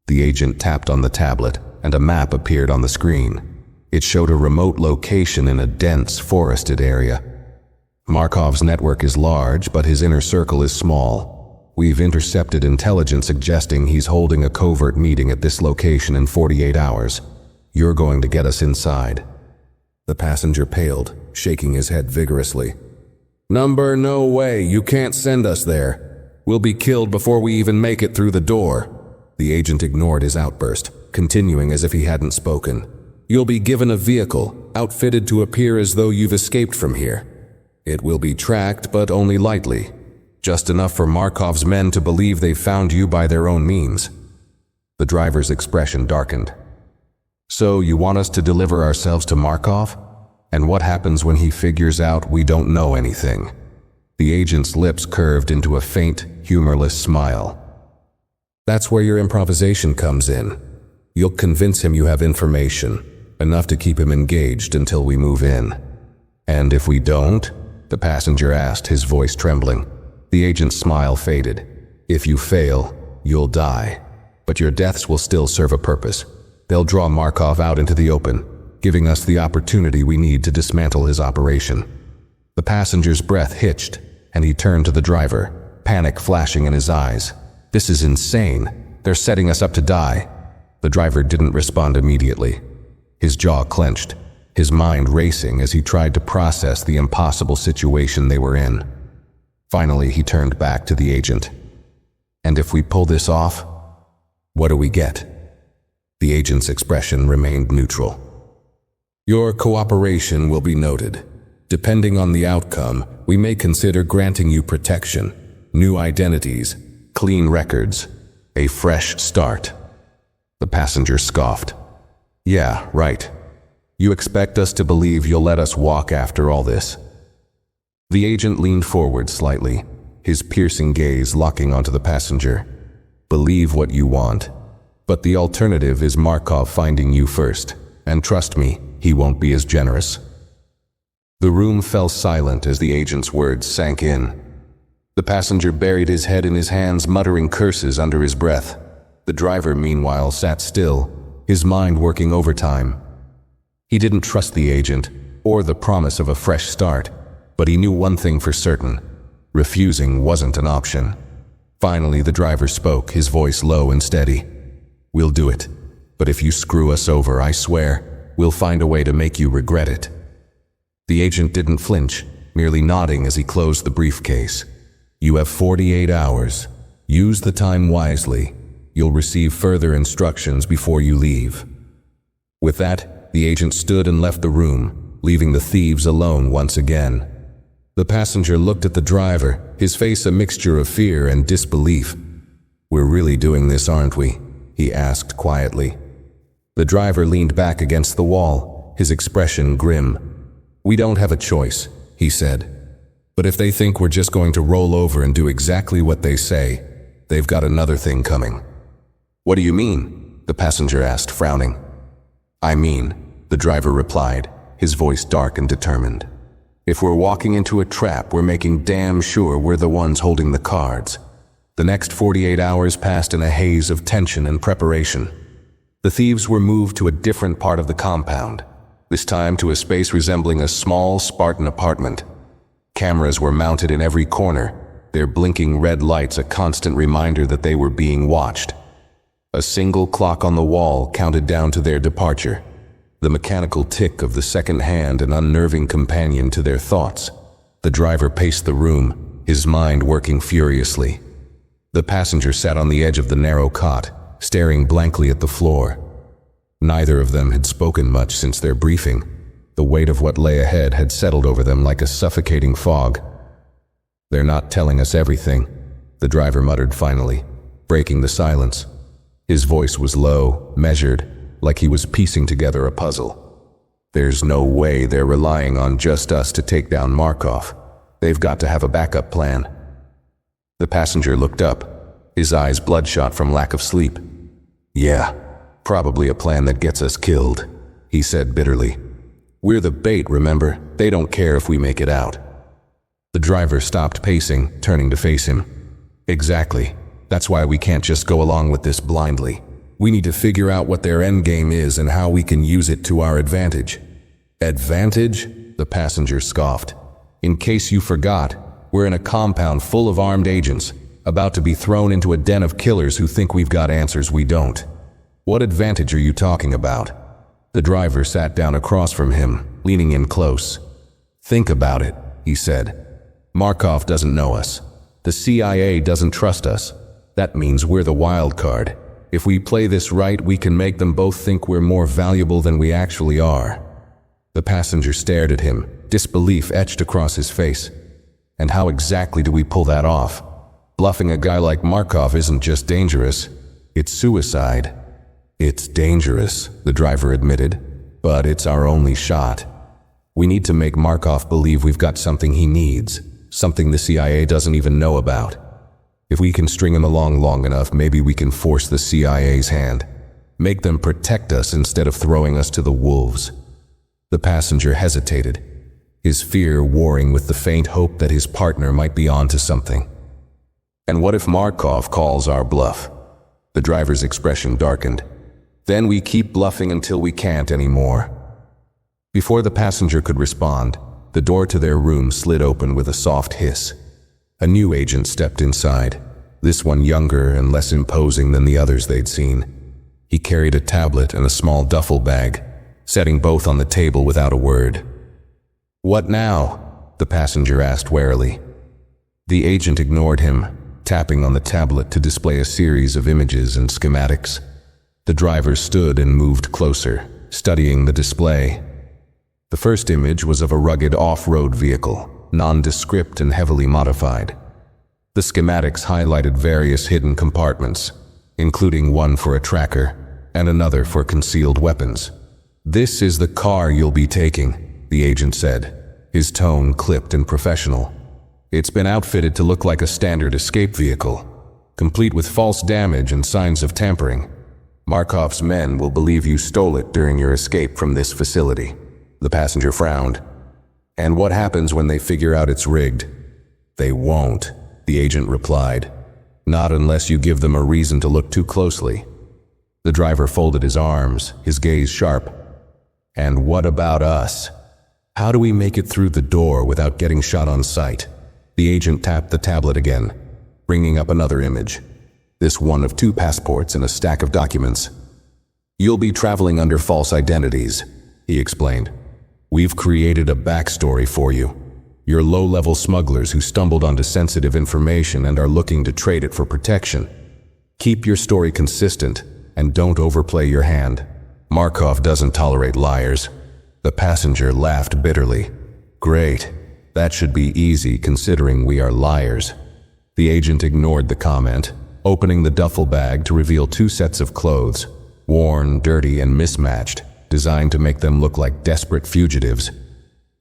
The agent tapped on the tablet, and a map appeared on the screen. It showed a remote location in a dense, forested area. "Markov's network is large, but his inner circle is small. We've intercepted intelligence suggesting he's holding a covert meeting at this location in 48 hours. You're going to get us inside." The passenger paled, shaking his head vigorously. "Number, no way, you can't send us there. We'll be killed before we even make it through the door." The agent ignored his outburst, continuing as if he hadn't spoken. "You'll be given a vehicle, outfitted to appear as though you've escaped from here. It will be tracked, but only lightly, just enough for Markov's men to believe they've found you by their own means." The driver's expression darkened. "So you want us to deliver ourselves to Markov? And what happens when he figures out we don't know anything?" The agent's lips curved into a faint, humorless smile. "That's where your improvisation comes in. You'll convince him you have information, enough to keep him engaged until we move in." "And if we don't?" the passenger asked, his voice trembling. The agent's smile faded. "If you fail, you'll die. But your deaths will still serve a purpose. They'll draw Markov out into the open, giving us the opportunity we need to dismantle his operation." The passenger's breath hitched, and he turned to the driver, panic flashing in his eyes. "This is insane. They're setting us up to die." The driver didn't respond immediately. His jaw clenched, his mind racing as he tried to process the impossible situation they were in. Finally, he turned back to the agent. "And if we pull this off, what do we get?" The agent's expression remained neutral. "Your cooperation will be noted. Depending on the outcome, we may consider granting you protection, new identities, clean records, a fresh start." The passenger scoffed. "Yeah, right. You expect us to believe you'll let us walk after all this?" The agent leaned forward slightly, his piercing gaze locking onto the passenger. "Believe what you want, but the alternative is Markov finding you first, and trust me, he won't be as generous." The room fell silent as the agent's words sank in. The passenger buried his head in his hands, muttering curses under his breath. The driver, meanwhile, sat still, his mind working overtime. He didn't trust the agent, or the promise of a fresh start, but he knew one thing for certain: refusing wasn't an option. Finally, the driver spoke, his voice low and steady. "We'll do it, but if you screw us over, I swear, we'll find a way to make you regret it." The agent didn't flinch, merely nodding as he closed the briefcase. "You have 48 hours. Use the time wisely. You'll receive further instructions before you leave." With that, the agent stood and left the room, leaving the thieves alone once again. The passenger looked at the driver, his face a mixture of fear and disbelief. "We're really doing this, aren't we?" he asked quietly. The driver leaned back against the wall, his expression grim. "We don't have a choice," he said. "But if they think we're just going to roll over and do exactly what they say, they've got another thing coming." "What do you mean?" the passenger asked, frowning. "I mean," the driver replied, his voice dark and determined, "if we're walking into a trap, we're making damn sure we're the ones holding the cards." The next 48 hours passed in a haze of tension and preparation. The thieves were moved to a different part of the compound, this time to a space resembling a small, Spartan apartment. Cameras were mounted in every corner, their blinking red lights a constant reminder that they were being watched. A single clock on the wall counted down to their departure, the mechanical tick of the second hand an unnerving companion to their thoughts. The driver paced the room, his mind working furiously. The passenger sat on the edge of the narrow cot, staring blankly at the floor. Neither of them had spoken much since their briefing. The weight of what lay ahead had settled over them like a suffocating fog. "They're not telling us everything," the driver muttered finally, breaking the silence. His voice was low, measured, like he was piecing together a puzzle. There's no way they're relying on just us to take down Markov. They've got to have a backup plan. The passenger looked up, his eyes bloodshot from lack of sleep. Yeah, probably a plan that gets us killed, he said bitterly. We're the bait, remember? They don't care if we make it out. The driver stopped pacing, turning to face him. Exactly. That's why we can't just go along with this blindly. We need to figure out what their endgame is and how we can use it to our advantage. Advantage? The passenger scoffed. In case you forgot, we're in a compound full of armed agents, about to be thrown into a den of killers who think we've got answers we don't. What advantage are you talking about? The driver sat down across from him, leaning in close. Think about it, he said. Markov doesn't know us. The CIA doesn't trust us. That means we're the wild card. If we play this right, we can make them both think we're more valuable than we actually are. The passenger stared at him, disbelief etched across his face. And how exactly do we pull that off? Bluffing a guy like Markov isn't just dangerous, it's suicide. It's dangerous, the driver admitted, but it's our only shot. We need to make Markov believe we've got something he needs, something the CIA doesn't even know about. If we can string him along long enough, maybe we can force the CIA's hand, make them protect us instead of throwing us to the wolves. The passenger hesitated, his fear warring with the faint hope that his partner might be onto something. And what if Markov calls our bluff? The driver's expression darkened. Then we keep bluffing until we can't anymore. Before the passenger could respond, the door to their room slid open with a soft hiss. A new agent stepped inside, this one younger and less imposing than the others they'd seen. He carried a tablet and a small duffel bag, setting both on the table without a word. What now? The passenger asked warily. The agent ignored him, tapping on the tablet to display a series of images and schematics. The driver stood and moved closer, studying the display. The first image was of a rugged off-road vehicle, nondescript and heavily modified. The schematics highlighted various hidden compartments, including one for a tracker and another for concealed weapons. This is the car you'll be taking, the agent said, his tone clipped and professional. It's been outfitted to look like a standard escape vehicle, complete with false damage and signs of tampering. Markov's men will believe you stole it during your escape from this facility. The passenger frowned. And what happens when they figure out it's rigged? They won't, the agent replied. Not unless you give them a reason to look too closely. The driver folded his arms, his gaze sharp. And what about us? How do we make it through the door without getting shot on sight? The agent tapped the tablet again, bringing up another image. This one of 2 passports and a stack of documents. You'll be traveling under false identities, he explained. We've created a backstory for you. You're low-level smugglers who stumbled onto sensitive information and are looking to trade it for protection. Keep your story consistent and don't overplay your hand. Markov doesn't tolerate liars. The passenger laughed bitterly. Great. That should be easy considering we are liars. The agent ignored the comment, opening the duffel bag to reveal 2 sets of clothes, worn, dirty, and mismatched, designed to make them look like desperate fugitives.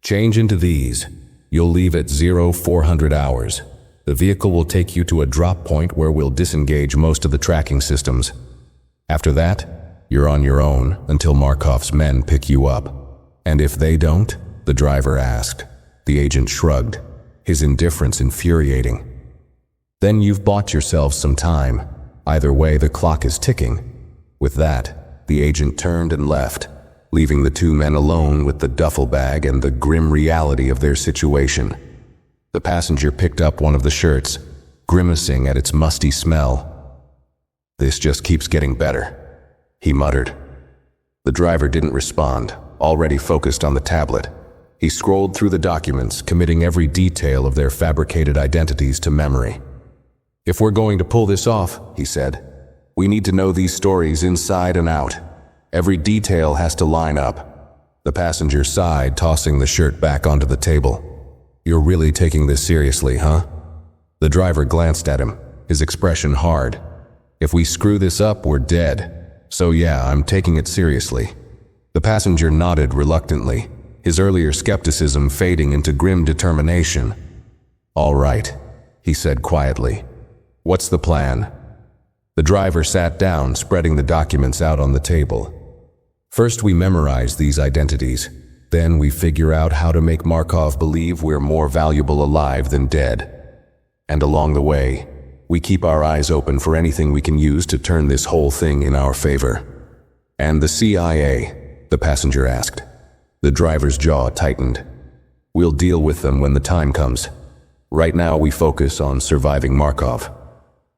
Change into these. You'll leave at 0400 hours. The vehicle will take you to a drop point where we'll disengage most of the tracking systems. After that, you're on your own until Markov's men pick you up. And if they don't? The driver asked. The agent shrugged, his indifference infuriating. Then you've bought yourselves some time. Either way, the clock is ticking. With that, the agent turned and left, leaving the 2 men alone with the duffel bag and the grim reality of their situation. The passenger picked up one of the shirts, grimacing at its musty smell. This just keeps getting better, he muttered. The driver didn't respond, already focused on the tablet. He scrolled through the documents, committing every detail of their fabricated identities to memory. If we're going to pull this off, he said, we need to know these stories inside and out. Every detail has to line up. The passenger sighed, tossing the shirt back onto the table. You're really taking this seriously, huh? The driver glanced at him, his expression hard. If we screw this up, we're dead. So yeah, I'm taking it seriously." The passenger nodded reluctantly, his earlier skepticism fading into grim determination. "All right," he said quietly. "What's the plan?" The driver sat down, spreading the documents out on the table. "First we memorize these identities. Then we figure out how to make Markov believe we're more valuable alive than dead. And along the way, we keep our eyes open for anything we can use to turn this whole thing in our favor." "And the CIA?" the passenger asked. The driver's jaw tightened. "We'll deal with them when the time comes. Right now we focus on surviving Markov."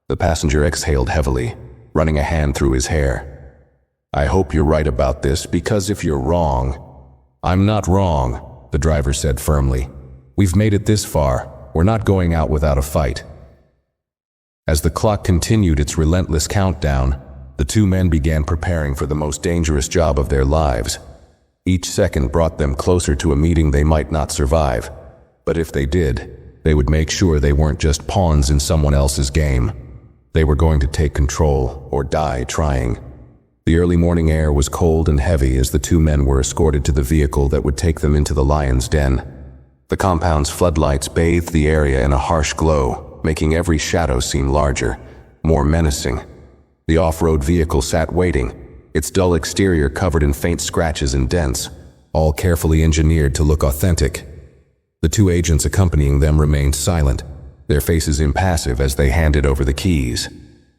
The passenger exhaled heavily, running a hand through his hair. "I hope you're right about this, because if you're wrong—" "I'm not wrong," the driver said firmly. "We've made it this far. We're not going out without a fight." As the clock continued its relentless countdown, the two men began preparing for the most dangerous job of their lives. Each second brought them closer to a meeting they might not survive, but if they did, they would make sure they weren't just pawns in someone else's game. They were going to take control or die trying. The early morning air was cold and heavy as the two men were escorted to the vehicle that would take them into the lion's den. The compound's floodlights bathed the area in a harsh glow, making every shadow seem larger, more menacing. The off-road vehicle sat waiting, its dull exterior covered in faint scratches and dents, all carefully engineered to look authentic. The two agents accompanying them remained silent, their faces impassive as they handed over the keys.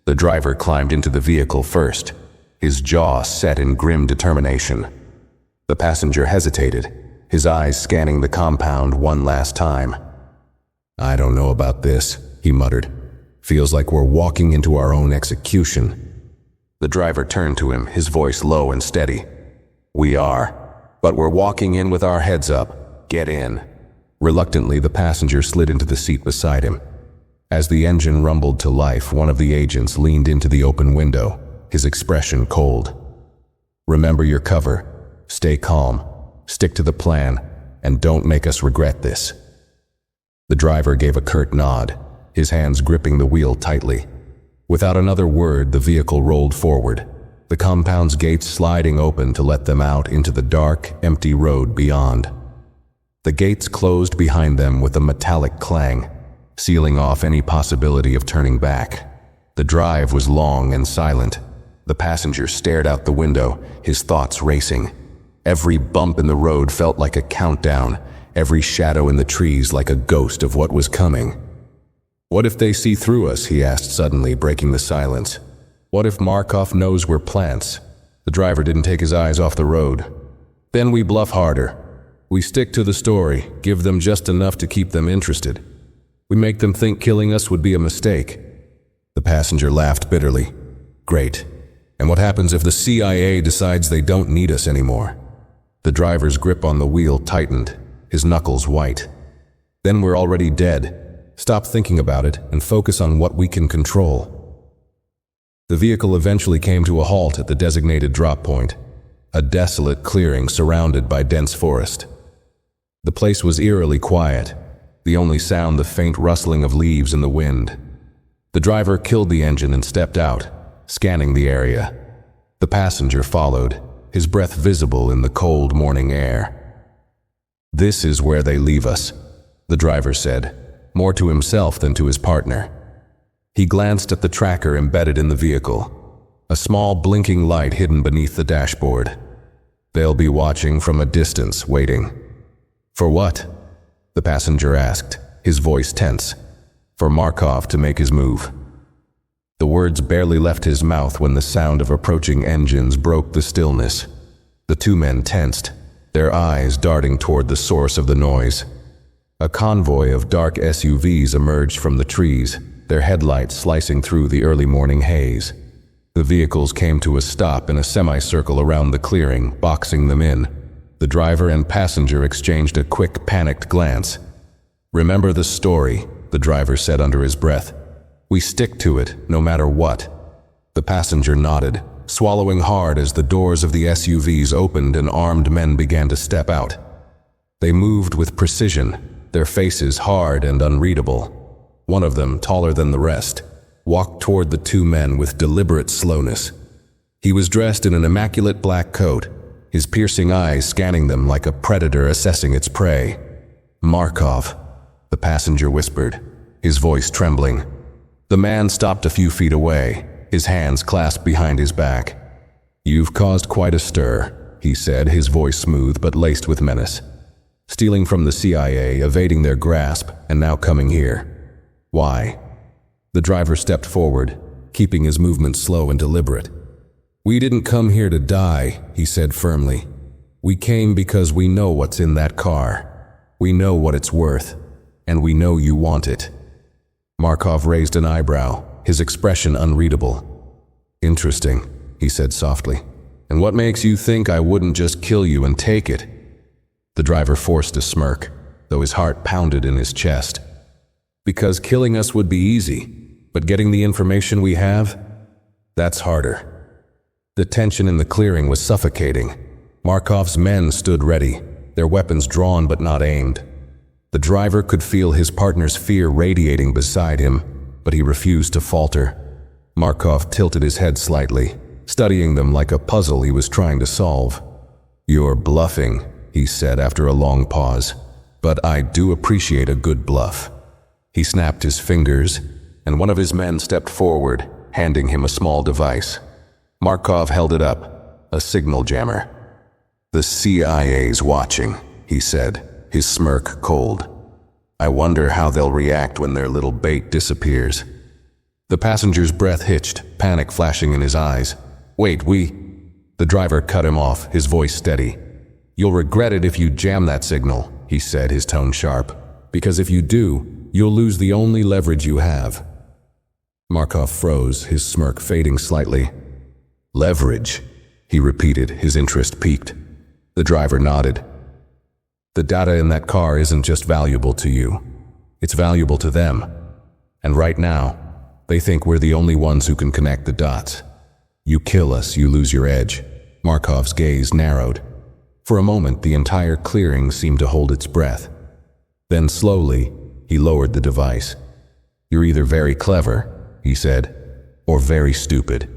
The driver climbed into the vehicle first, his jaw set in grim determination. The passenger hesitated, his eyes scanning the compound one last time. "I don't know about this," he muttered. "Feels like we're walking into our own execution." The driver turned to him, his voice low and steady. "We are, but we're walking in with our heads up. Get in." Reluctantly, the passenger slid into the seat beside him. As the engine rumbled to life, one of the agents leaned into the open window, his expression cold. "Remember your cover. Stay calm. Stick to the plan, and don't make us regret this." The driver gave a curt nod, his hands gripping the wheel tightly. Without another word, the vehicle rolled forward, the compound's gates sliding open to let them out into the dark, empty road beyond. The gates closed behind them with a metallic clang, sealing off any possibility of turning back. The drive was long and silent. The passenger stared out the window, his thoughts racing. Every bump in the road felt like a countdown, every shadow in the trees like a ghost of what was coming. "What if they see through us?" he asked suddenly, breaking the silence. "What if Markov knows we're plants?" The driver didn't take his eyes off the road. "Then we bluff harder. We stick to the story, give them just enough to keep them interested. We make them think killing us would be a mistake." The passenger laughed bitterly. "Great. And what happens if the CIA decides they don't need us anymore?" The driver's grip on the wheel tightened, his knuckles white. "Then we're already dead. Stop thinking about it and focus on what we can control." The vehicle eventually came to a halt at the designated drop point, a desolate clearing surrounded by dense forest. The place was eerily quiet, the only sound the faint rustling of leaves in the wind. The driver killed the engine and stepped out, scanning the area. The passenger followed, his breath visible in the cold morning air. "This is where they leave us," the driver said, more to himself than to his partner. He glanced at the tracker embedded in the vehicle, a small blinking light hidden beneath the dashboard. "They'll be watching from a distance, waiting." "For what?" the passenger asked, his voice tense. "For Markov to make his move." The words barely left his mouth when the sound of approaching engines broke the stillness. The two men tensed, their eyes darting toward the source of the noise. A convoy of dark SUVs emerged from the trees, their headlights slicing through the early morning haze. The vehicles came to a stop in a semicircle around the clearing, boxing them in. The driver and passenger exchanged a quick, panicked glance. "Remember the story," the driver said under his breath. "We stick to it, no matter what." The passenger nodded, swallowing hard as the doors of the SUVs opened and armed men began to step out. They moved with precision, their faces hard and unreadable. One of them, taller than the rest, walked toward the two men with deliberate slowness. He was dressed in an immaculate black coat, his piercing eyes scanning them like a predator assessing its prey. "Markov," the passenger whispered, his voice trembling. The man stopped a few feet away, his hands clasped behind his back. "You've caused quite a stir," he said, his voice smooth but laced with menace. "Stealing from the CIA, evading their grasp, and now coming here. Why?" The driver stepped forward, keeping his movement slow and deliberate. "We didn't come here to die," he said firmly. "We came because we know what's in that car. We know what it's worth, and we know you want it." Markov raised an eyebrow, his expression unreadable. "Interesting," he said softly. "And what makes you think I wouldn't just kill you and take it?" The driver forced a smirk, though his heart pounded in his chest. "Because killing us would be easy, but getting the information we have, that's harder." The tension in the clearing was suffocating. Markov's men stood ready, their weapons drawn but not aimed. The driver could feel his partner's fear radiating beside him, but he refused to falter. Markov tilted his head slightly, studying them like a puzzle he was trying to solve. "You're bluffing," he said after a long pause, "but I do appreciate a good bluff." He snapped his fingers, and one of his men stepped forward, handing him a small device. Markov held it up, a signal jammer. "The CIA's watching," he said, his smirk cold. "I wonder how they'll react when their little bait disappears." The passenger's breath hitched, panic flashing in his eyes. "Wait, we—" The driver cut him off, his voice steady. "You'll regret it if you jam that signal," he said, his tone sharp. "Because if you do, you'll lose the only leverage you have." Markov froze, his smirk fading slightly. "Leverage," he repeated, his interest piqued. The driver nodded. "The data in that car isn't just valuable to you. It's valuable to them. And right now, they think we're the only ones who can connect the dots. You kill us, you lose your edge." Markov's gaze narrowed. For a moment, the entire clearing seemed to hold its breath. Then slowly, he lowered the device. "You're either very clever," he said, "or very stupid.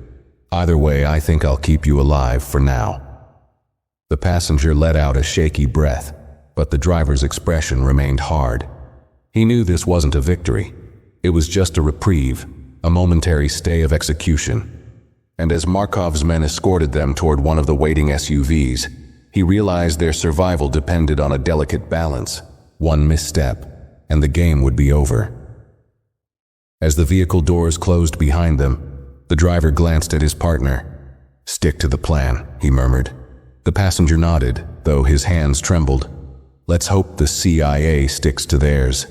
Either way, I think I'll keep you alive for now." The passenger let out a shaky breath, but the driver's expression remained hard. He knew this wasn't a victory. It was just a reprieve, a momentary stay of execution. And as Markov's men escorted them toward one of the waiting SUVs, he realized their survival depended on a delicate balance. One misstep, and the game would be over. As the vehicle doors closed behind them, the driver glanced at his partner. "Stick to the plan," he murmured. The passenger nodded, though his hands trembled. "Let's hope the CIA sticks to theirs."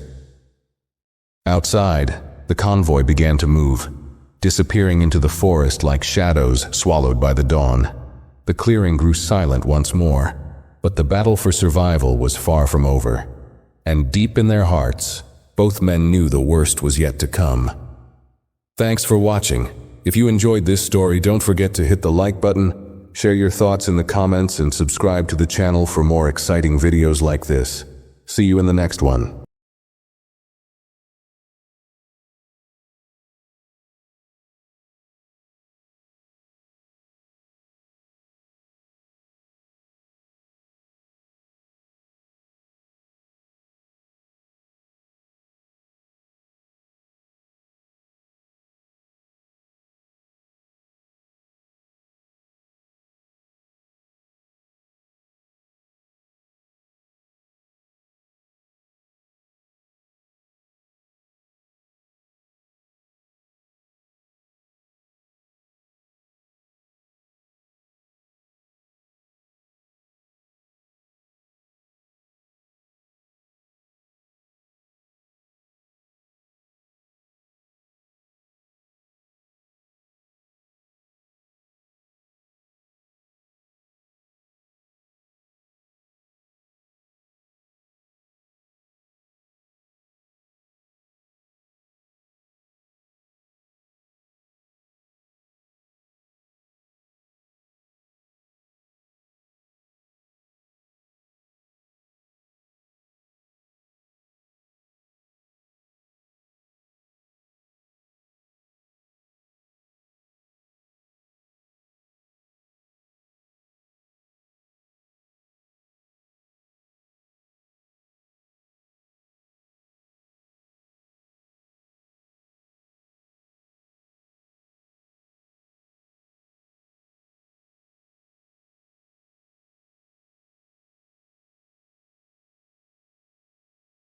Outside, the convoy began to move, disappearing into the forest like shadows swallowed by the dawn. The clearing grew silent once more, but the battle for survival was far from over. And deep in their hearts, both men knew the worst was yet to come. Thanks for watching. If you enjoyed this story, don't forget to hit the like button, share your thoughts in the comments, and subscribe to the channel for more exciting videos like this. See you in the next one.